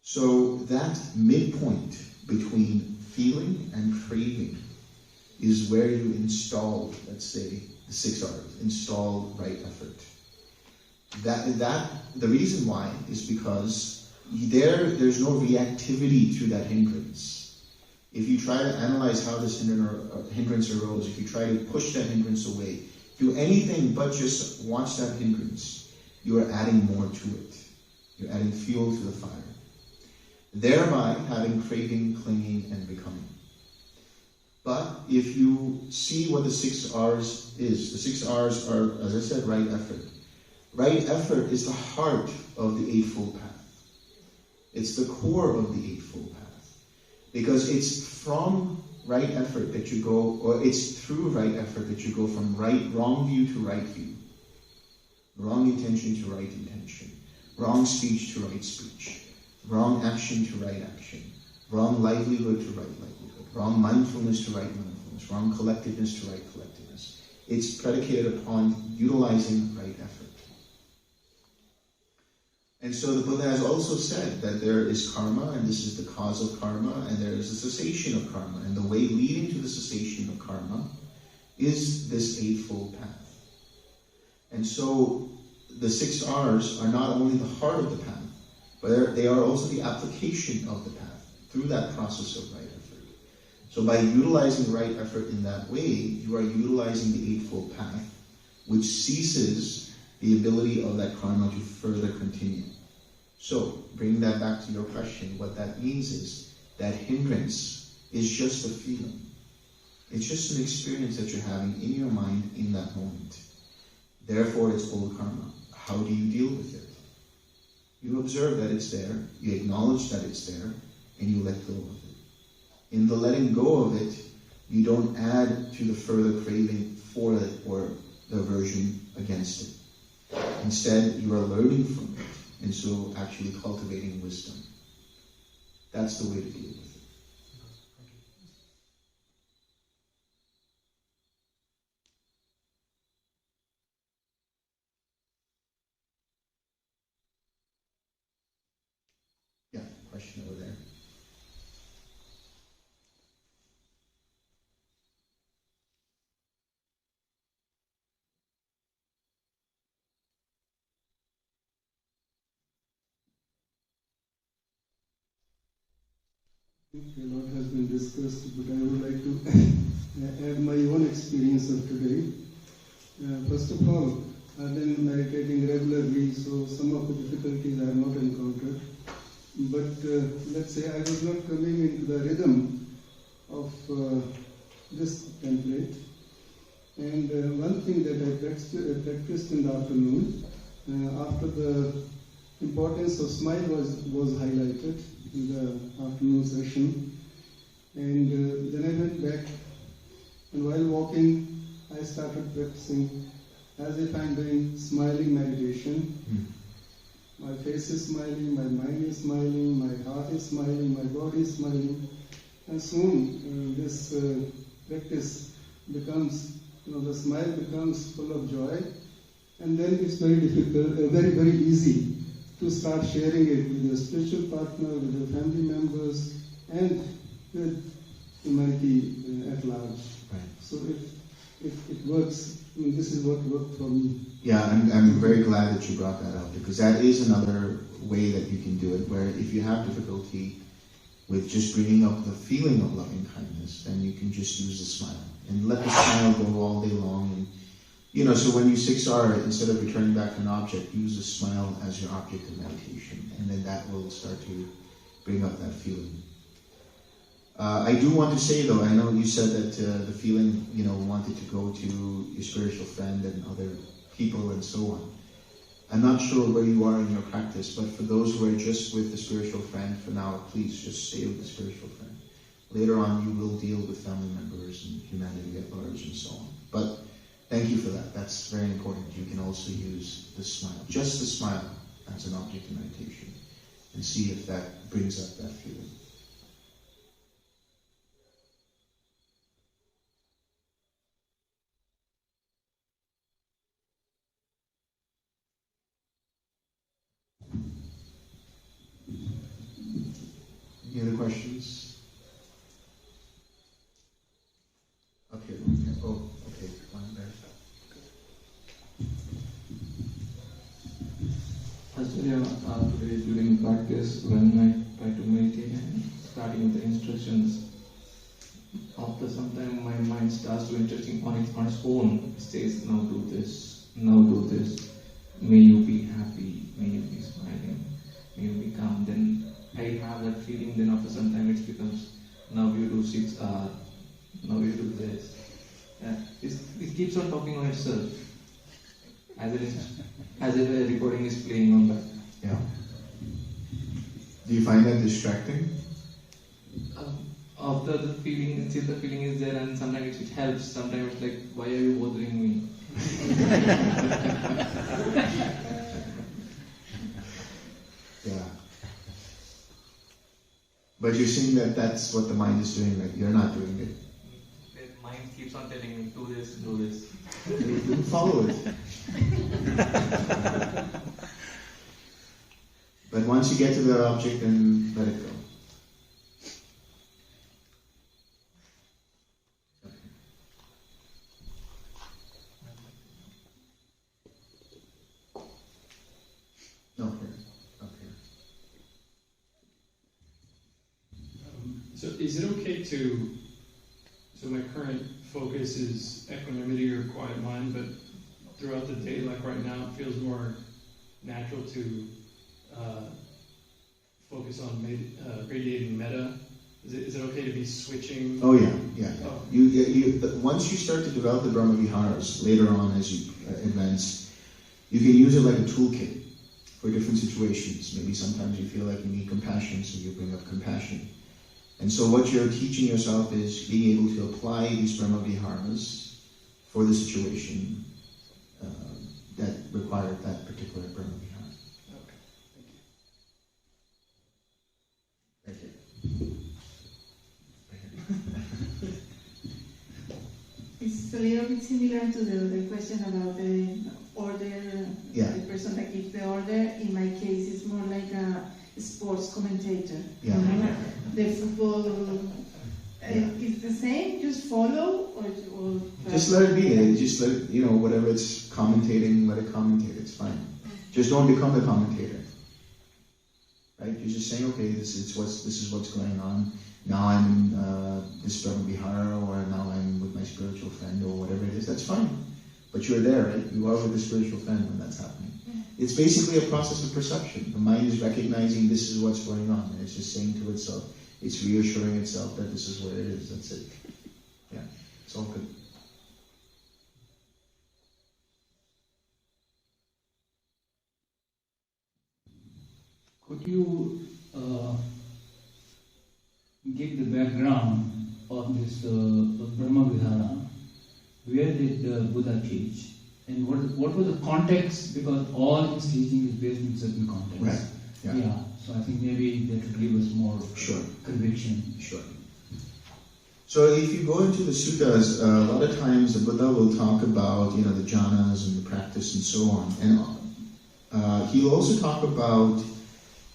So that midpoint between feeling and craving is where you install, let's say, the 6 R's, install right effort. The reason why is because there's no reactivity to that hindrance. If you try to analyze how this hindrance arose, if you try to push that hindrance away, do anything but just watch that hindrance, you are adding more to it. You're adding fuel to the fire. Thereby having craving, clinging, and becoming. But if you see what the 6 R's is, the 6 R's are, as I said, right effort. Right effort is the heart of the Eightfold Path. It's the core of the Eightfold Path. Because it's from right effort that you go, or it's through right effort that you go from wrong view to right view. Wrong intention to right intention. Wrong speech to right speech. Wrong action to right action. Wrong livelihood to right livelihood. Wrong mindfulness to right mindfulness. Wrong collectiveness to right collectiveness. It's predicated upon utilizing right effort. And so the Buddha has also said that there is karma, and this is the cause of karma, and there is a cessation of karma. And the way leading to the cessation of karma is this Eightfold Path. And so the 6 R's are not only the heart of the path, but they are also the application of the path through that process of right effort. So by utilizing right effort in that way, you are utilizing the Eightfold Path, which ceases the ability of that karma to further continue. So, bringing that back to your question, what that means is that hindrance is just a feeling. It's just an experience that you're having in your mind in that moment. Therefore, it's old karma. How do you deal with it? You observe that it's there, you acknowledge that it's there, and you let go of it. In the letting go of it, You don't add to the further craving for it or the aversion against it. Instead, you are learning from it, and so actually cultivating wisdom. That's the way to deal with it. Yeah, question over there. A lot has been discussed, but I would like to add my own experience of today. First of all, I've been meditating regularly, so some of the difficulties I have not encountered. But let's say I was not coming into the rhythm of this template. And one thing that I practiced in the afternoon, after the importance of smile was highlighted in the afternoon session, and then I went back, and while walking I started practicing as if I'm doing smiling meditation. My face is smiling, my mind is smiling, my heart is smiling, my body is smiling, and soon this practice becomes, the smile becomes full of joy, and then it's very difficult, very easy to start sharing it with your spiritual partner, with your family members, and with humanity at large. Right. So if it works, this is what worked for me. Yeah, I'm very glad that you brought that up, because that is another way that you can do it, where if you have difficulty with just bringing up the feeling of loving kindness, then you can just use the smile and let the smile go all day long. And so when you 6R, instead of returning back to an object, use a smile as your object of meditation, and then that will start to bring up that feeling. I do want to say though, I know you said that the feeling, wanted to go to your spiritual friend and other people and so on. I'm not sure where you are in your practice, but for those who are just with the spiritual friend for now, please just stay with the spiritual friend. Later on you will deal with family members and humanity at large and so on. But thank you for that. That's very important. You can also use the smile, just the smile, as an object of meditation, and see if that brings up that feeling. Any other questions? Up here. Oh, okay. One there. Today during practice, when I try to meditate and starting with the instructions, after some time my mind starts to interesting on its own. It says, now do this, may you be happy, may you be smiling, may you be calm. Then I have that feeling, then after some time it becomes, now you do 6R, now you do this. It keeps on talking on itself, as if a recording is playing on that. Yeah. Do you find that distracting? After the feeling, still the feeling is there, and sometimes it helps, sometimes it's like, why are you bothering me? Yeah. But you're seeing that that's what the mind is doing, right? You're not doing it. The mind keeps on telling me, do this, do this. You follow it. But once you get to the object, then let it go. So is it okay so my current focus is equanimity or quiet mind, but throughout the day, like right now, it feels more natural to focus on radiating metta. Is it okay to be switching? Oh yeah. Oh. Once you start to develop the Brahma Viharas, later on as you advance, you can use it like a toolkit for different situations. Maybe sometimes you feel like you need compassion, so you bring up compassion. And so what you're teaching yourself is being able to apply these Brahma Viharas for the situation that required that particular Brahma Vihara. Okay, thank you. It's a little bit similar to the question about the order, Yeah. the person that gives the order. In my case, it's more like a sports commentator. Yeah. You know, the football, is the same, just follow or Just let it be. Just let it, whatever it's commentating, let it commentate. It's fine. Just don't become the commentator. Right? You're just saying, okay, this is what's going on. Now I'm in this Brahma Vihara, or now I'm with my spiritual friend, or whatever it is. That's fine. But you're there, right? You are with the spiritual friend when that's happening. It's basically a process of perception. The mind is recognizing this is what's going on, and it's just saying to itself, it's reassuring itself that this is where it is. That's it. Yeah, it's all good. Could you give the background of this Brahma Vihara? Where did Buddha teach? And what was the context? Because all his teaching is based in certain context. Right. Yeah. So I think maybe that would give us more conviction. Sure. So if you go into the suttas, a lot of times the Buddha will talk about, the jhanas and the practice and so on. And he'll also talk about,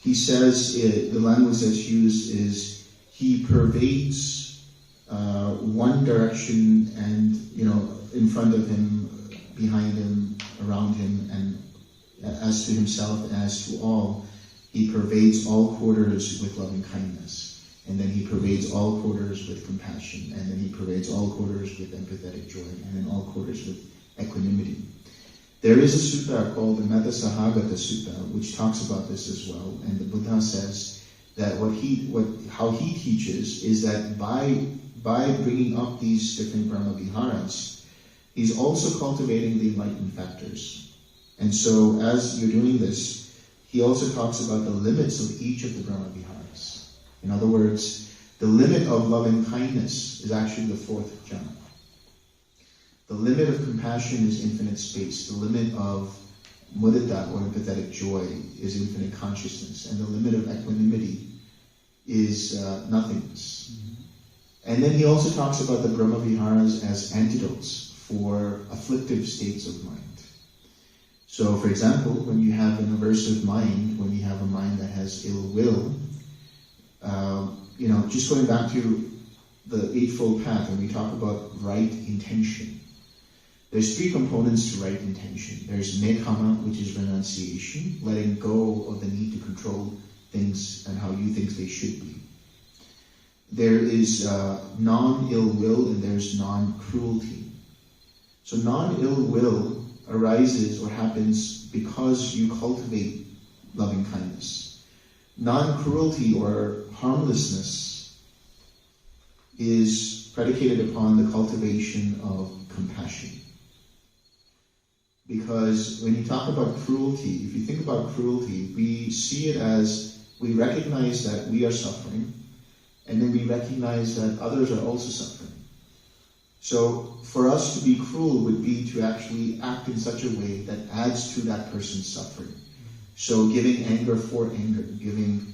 he says, the language that's used is, he pervades one direction and, in front of him, behind him, around him, and as to himself, as to all, he pervades all quarters with loving kindness. And then he pervades all quarters with compassion. And then he pervades all quarters with empathetic joy. And then all quarters with equanimity. There is a sutta called the Metta Sahagata Sutta, which talks about this as well. And the Buddha says that how he teaches is that by bringing up these different Brahma Viharas, he's also cultivating the enlightened factors. And so as you're doing this, he also talks about the limits of each of the Brahma Viharas. In other words, the limit of loving kindness is actually the fourth jhana. The limit of compassion is infinite space. The limit of mudita, or empathetic joy, is infinite consciousness. And the limit of equanimity is nothingness. And then he also talks about the Brahma Viharas as antidotes for afflictive states of mind. So, for example, when you have an aversive mind, when you have a mind that has ill will, just going back to the Eightfold Path, when we talk about right intention, there's three components to right intention. There's nekkhamma, which is renunciation, letting go of the need to control things and how you think they should be. There is non-ill will, and there's non-cruelty. So non-ill will arises or happens because you cultivate loving kindness. Non-cruelty or harmlessness is predicated upon the cultivation of compassion. Because when you talk about cruelty, if you think about cruelty, we see it as, we recognize that we are suffering, and then we recognize that others are also suffering. So for us to be cruel would be to actually act in such a way that adds to that person's suffering. So giving anger for anger, giving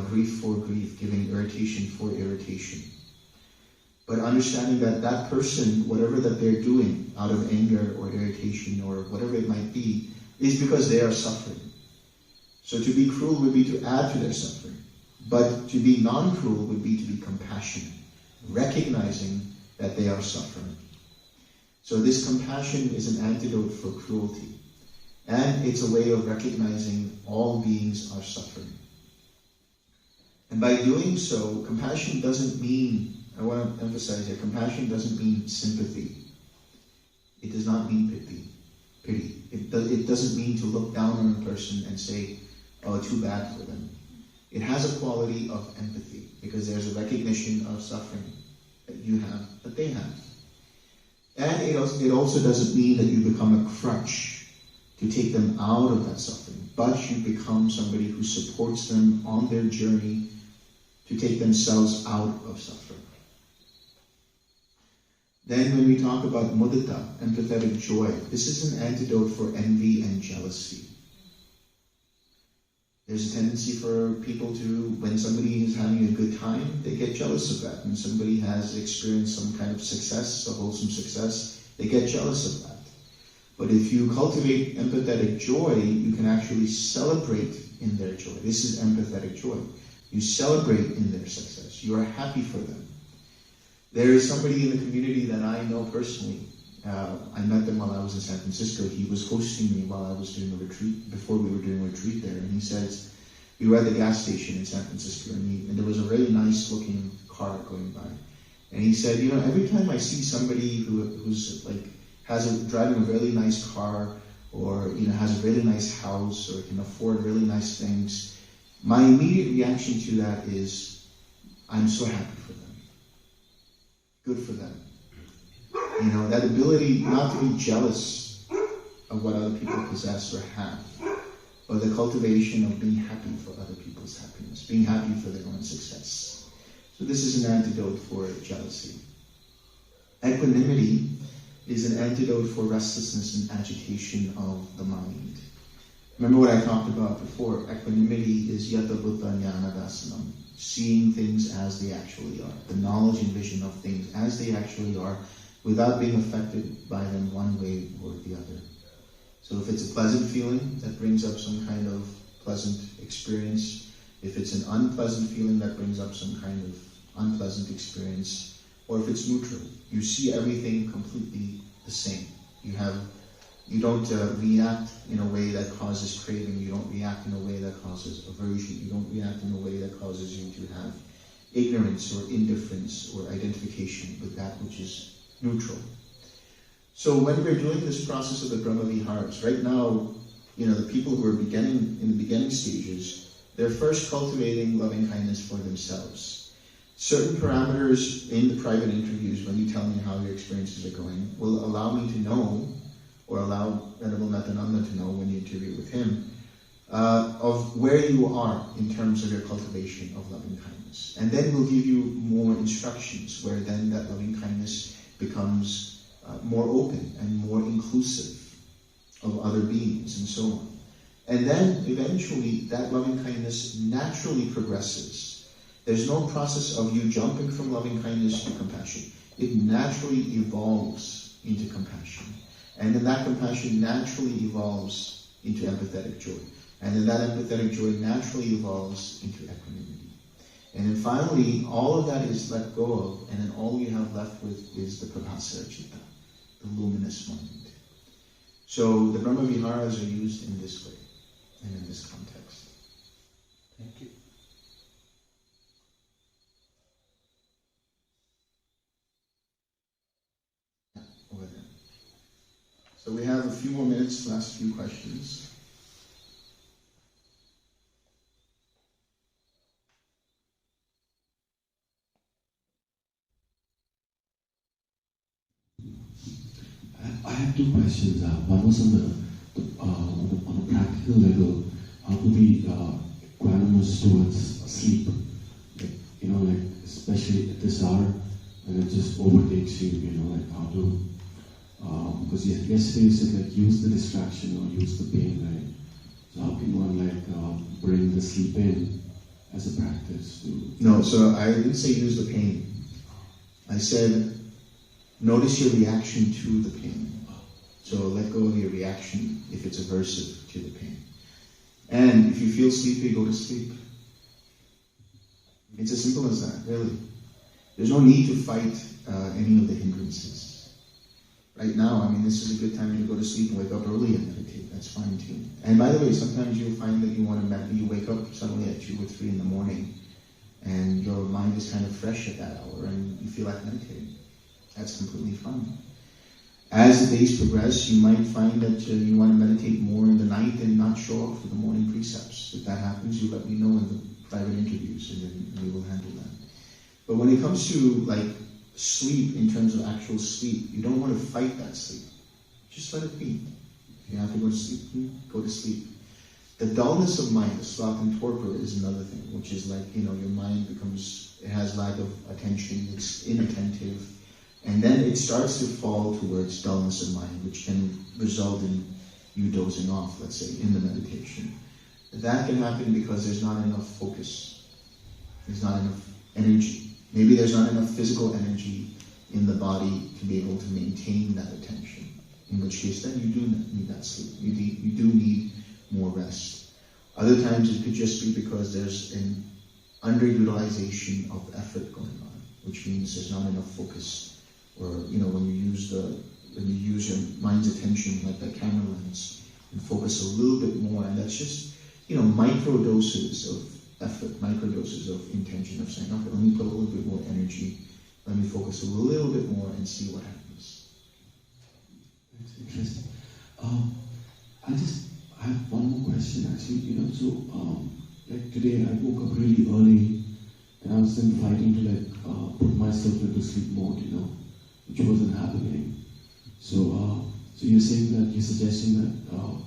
grief for grief, giving irritation for irritation. But understanding that that person, whatever that they're doing out of anger or irritation or whatever it might be, is because they are suffering. So to be cruel would be to add to their suffering. But to be non-cruel would be to be compassionate, recognizing that they are suffering. So this compassion is an antidote for cruelty. And it's a way of recognizing all beings are suffering. And by doing so, compassion doesn't mean, I want to emphasize here, compassion doesn't mean sympathy. It does not mean pity. It doesn't mean to look down on a person and say, oh, too bad for them. It has a quality of empathy, because there's a recognition of suffering that you have, that they have. And it also doesn't mean that you become a crutch to take them out of that suffering, but you become somebody who supports them on their journey to take themselves out of suffering. Then when we talk about mudita, empathetic joy, this is an antidote for envy and jealousy. There's a tendency for people to, when somebody is having a good time, they get jealous of that. When somebody has experienced some kind of success, a wholesome success, they get jealous of that. But if you cultivate empathetic joy, you can actually celebrate in their joy. This is empathetic joy. You celebrate in their success. You are happy for them. There is somebody in the community that I know personally. I met them while I was in San Francisco. He was hosting me while I was doing a retreat, before we were doing a retreat there. And he says, we were at the gas station in San Francisco, and there was a really nice looking car going by. And he said, every time I see somebody who's like, driving a really nice car, or has a really nice house, or can afford really nice things, my immediate reaction to that is, I'm so happy for them. Good for them. That ability not to be jealous of what other people possess or have, but the cultivation of being happy for other people's happiness, being happy for their own success. So this is an antidote for jealousy. Equanimity is an antidote for restlessness and agitation of the mind. Remember what I talked about before. Equanimity is yata buddha jnana dasanam, seeing things as they actually are, the knowledge and vision of things as they actually are, without being affected by them one way or the other. So if it's a pleasant feeling, that brings up some kind of pleasant experience. If it's an unpleasant feeling, that brings up some kind of unpleasant experience. Or if it's neutral, you see everything completely the same. You don't react in a way that causes craving. You don't react in a way that causes aversion. You don't react in a way that causes you to have ignorance or indifference or identification with that which is neutral. So when we're doing this process of the Brahma Viharas, right now, the people who are in the beginning stages, they're first cultivating loving kindness for themselves. Certain parameters in the private interviews, when you tell me how your experiences are going, will allow me to know, or allow Venerable Mettananda to know when you interview with him, of where you are in terms of your cultivation of loving kindness. And then we'll give you more instructions, where then that loving kindness becomes more open and more inclusive of other beings and so on. And then eventually that loving kindness naturally progresses. There's no process of you jumping from loving kindness to compassion. It naturally evolves into compassion. And then that compassion naturally evolves into empathetic joy. And then that empathetic joy naturally evolves into equanimity. And then finally, all of that is let go of, and then all you have left with is the prabhasara citta, the luminous mind. So the Brahma Viharas are used in this way, and in this context. Thank you. Yeah, over there. So we have a few more minutes, last few questions. I have two questions. One was on a practical level, how to be equanimous towards sleep. Like especially at this hour, when it just overtakes you. Like how to, because yesterday you said use the distraction or use the pain, right? So how can one bring the sleep in as a practice to? No, so I didn't say use the pain. I said notice your reaction to the pain. So let go of your reaction if it's aversive to the pain. And if you feel sleepy, go to sleep. It's as simple as that, really. There's no need to fight any of the hindrances. Right now, this is a good time to go to sleep and wake up early and meditate. That's fine too. And by the way, sometimes you'll find that you wake up suddenly at 2 or 3 in the morning and your mind is kind of fresh at that hour and you feel like meditating. That's completely fine. As the days progress, you might find that you want to meditate more in the night and not show up for the morning precepts. If that happens, you let me know in the private interviews and then we will handle that. But when it comes to sleep, in terms of actual sleep, you don't want to fight that sleep. Just let it be. If you have to go to sleep, go to sleep. The dullness of mind, the sloth and torpor, is another thing, which is like, your mind it has lack of attention, it's inattentive, and then it starts to fall towards dullness of mind, which can result in you dozing off, let's say, in the meditation. That can happen because there's not enough focus. There's not enough energy. Maybe there's not enough physical energy in the body to be able to maintain that attention. In which case, then you do need that sleep. You do need more rest. Other times it could just be because there's an underutilization of effort going on, which means there's not enough focus. Or, when you use your mind's attention like that camera lens and focus a little bit more, and that's just, micro doses of effort, micro doses of intention of saying, okay, let me put a little bit more energy, let me focus a little bit more and see what happens. That's interesting. I have one more question actually, like today I woke up really early and I was then fighting to put myself into sleep mode, which wasn't happening. So you're suggesting that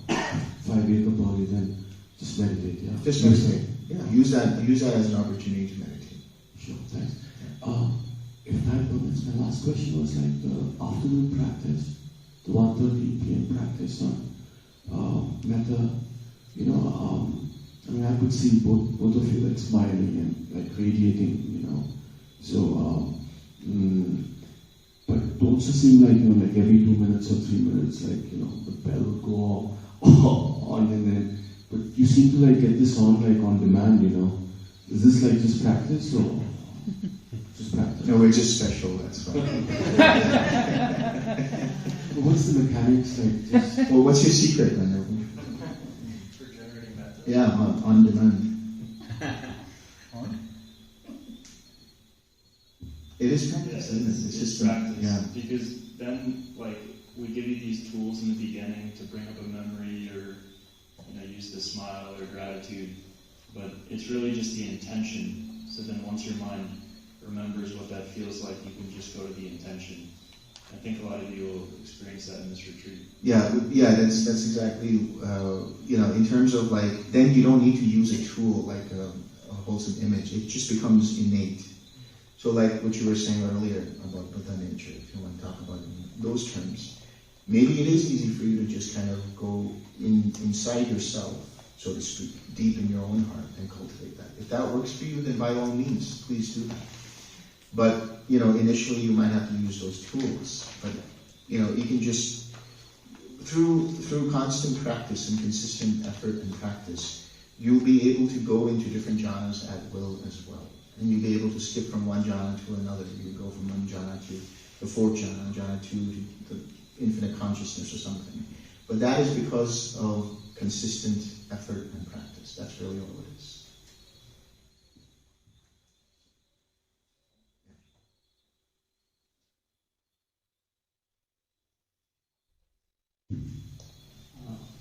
if I wake up early then just meditate, yeah? Just meditate, yeah. Use that as an opportunity to meditate. Sure, thanks. If time permits, my last question was like the afternoon practice, the 1:30 p.m. practice on Metta. I could see both of you like smiling and like radiating, So, but it also seemed like like every 2 minutes or 3 minutes, like the bell would go on and then. But you seem to like get this on like on demand, Is this like just practice or just practice? No, we're just special. That's fine. But what's the mechanics like? Just... Well, what's your secret, then? For generating that. Yeah, on demand. It is practice, isn't it? It's just practice. Yeah. Because then, we give you these tools in the beginning to bring up a memory or, use the smile or gratitude, but it's really just the intention. So then once your mind remembers what that feels like, you can just go to the intention. I think a lot of you will experience that in this retreat. Yeah, that's exactly, in terms of then you don't need to use a tool like a wholesome image. It just becomes innate. So like what you were saying earlier about Buddha nature, if you want to talk about it in those terms, maybe it is easy for you to just kind of go inside yourself, so to speak, deep in your own heart and cultivate that. If that works for you, then by all means, please do that. But, initially you might have to use those tools. But, you can just, through constant practice and consistent effort and practice, you'll be able to go into different jhanas at will as well. And you'll be able to skip from one jhana to another. You can go from one jhana to the fourth jhana, jhana 2 to the infinite consciousness or something. But that is because of consistent effort and practice. That's really all it is.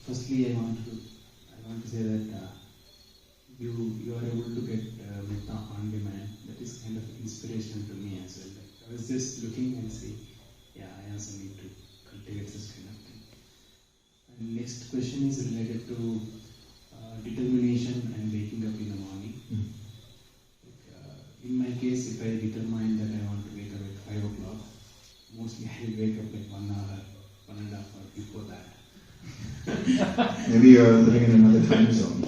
Firstly, I want to say that you are able to get Metta on demand. That is kind of inspirational to me as well. I was just looking and saying, I also need to cultivate this kind of thing. And next question is related to determination and waking up in the morning. In my case, if I determine that I want to wake up at 5 o'clock, mostly I will wake up like 1 hour, 1.5 hours before that. Maybe you're living in another time zone.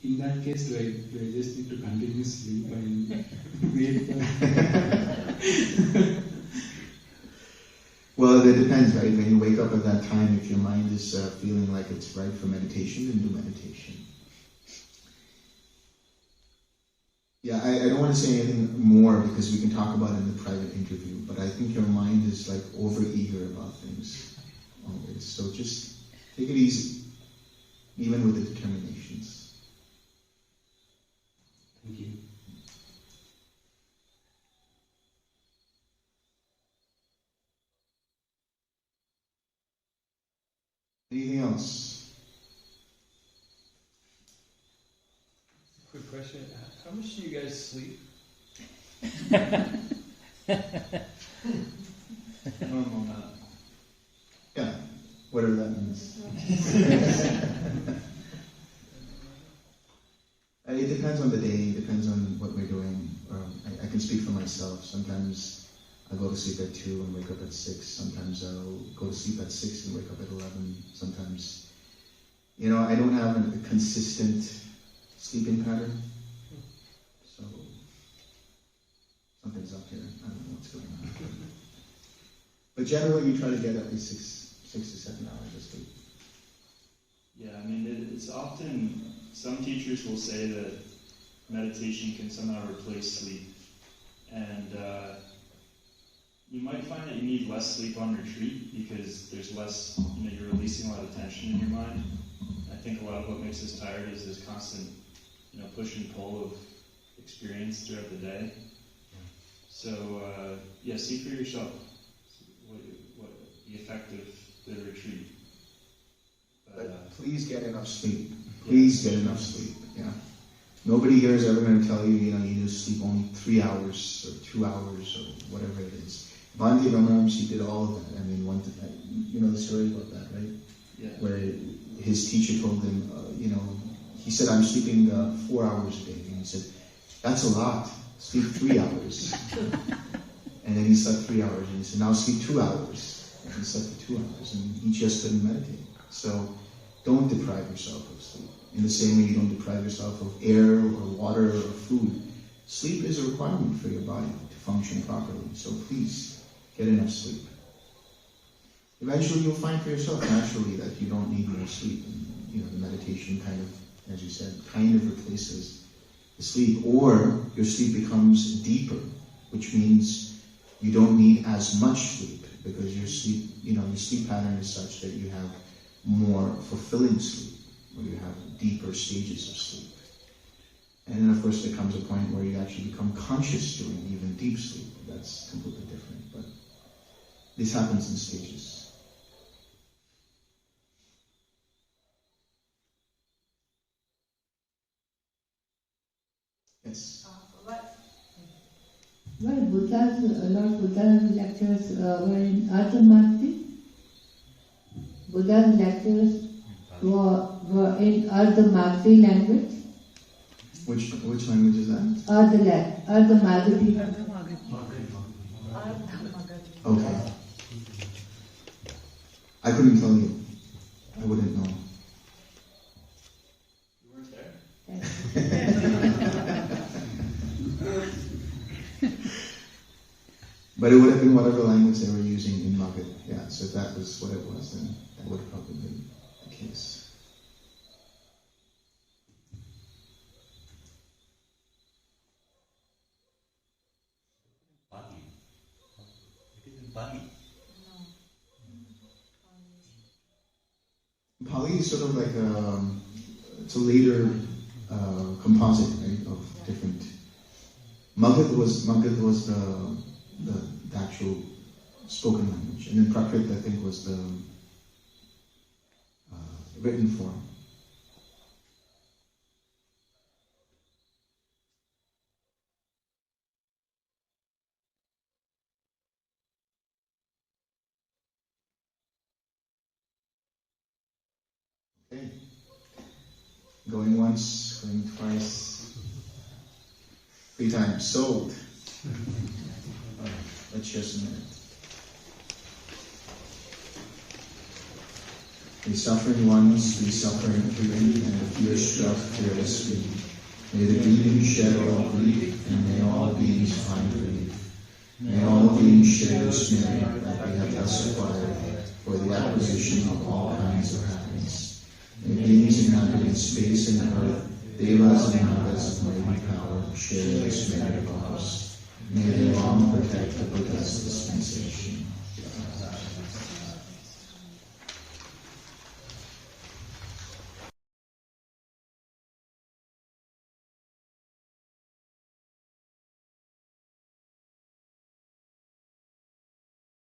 In that case, do I just need to continue sleep and wait for... Well, it depends, right? When you wake up at that time, if your mind is feeling like it's right for meditation, then do meditation. Yeah, I don't want to say anything more because we can talk about it in the private interview, but I think your mind is like over-eager about things always. So just take it easy, even with the determinations. Thank you. Anything else? Quick question. How much do you guys sleep? Normal amount. Yeah. Whatever that means. It depends on the day, it depends on what we're doing. I can speak for myself. Sometimes I go to sleep at 2 and wake up at 6. Sometimes I'll go to sleep at 6 and wake up at 11. Sometimes, I don't have a consistent sleeping pattern. So, something's up here. I don't know what's going on. But generally, we try to get at least 6 to 7 hours of sleep. Yeah, I mean, it's often, some teachers will say that meditation can somehow replace sleep. And you might find that you need less sleep on retreat because there's less, you're releasing a lot of tension in your mind. I think a lot of what makes us tired is this constant, push and pull of experience throughout the day. So, see for yourself what the effect of the retreat. But please get enough sleep. Please get enough sleep. Yeah. Nobody here is ever going to tell you, you need to sleep only 3 hours or 2 hours or whatever it is. Bhante Ramaramji did all of that. I mean, you know the story about that, right? Yeah. Where his teacher told him, he said, I'm sleeping 4 hours a day. And he said, that's a lot. Sleep 3 hours. And then he slept 3 hours. And he said, now sleep 2 hours. And he slept for 2 hours. And he just couldn't meditate. So don't deprive yourself of sleep. In the same way you don't deprive yourself of air or water or food. Sleep is a requirement for your body to function properly. So please, get enough sleep. Eventually you'll find for yourself naturally that you don't need more sleep. And, the meditation kind of, as you said, kind of replaces the sleep. Or your sleep becomes deeper, which means you don't need as much sleep because your sleep, your sleep pattern is such that you have more fulfilling sleep, where you have deeper stages of sleep. And then of course there comes a point where you actually become conscious during even deep sleep. That's completely different, but this happens in stages. Yes? Well, Lord Buddha's lectures were in Ardhamakti. Buddha's lectures were in Ardhamakti language. Which language is that? Ardhamakti. Okay. I couldn't tell you. I wouldn't know. You weren't there? But it would have been whatever language they were using in Magadha. Yeah, so if that was what it was, then that would have probably been the case. Pali. It is in Pali. Pali is sort of like it's a later composite, right, of different. Magadha was the actual spoken language, and then Prakrit, I think, was the written form. Okay. Going once, going twice, 3 times. Sold. Let's just a minute. May suffering ones be suffering free, and the fear struck fearlessly. May the beings shed all grief, and may all beings find relief. May all beings share this merit that we have thus acquired for the acquisition of all kinds of happiness. May beings inhabiting space and earth, devas and nagas of mighty power, share this merit of ours. May they long protect the Buddha's dispensation.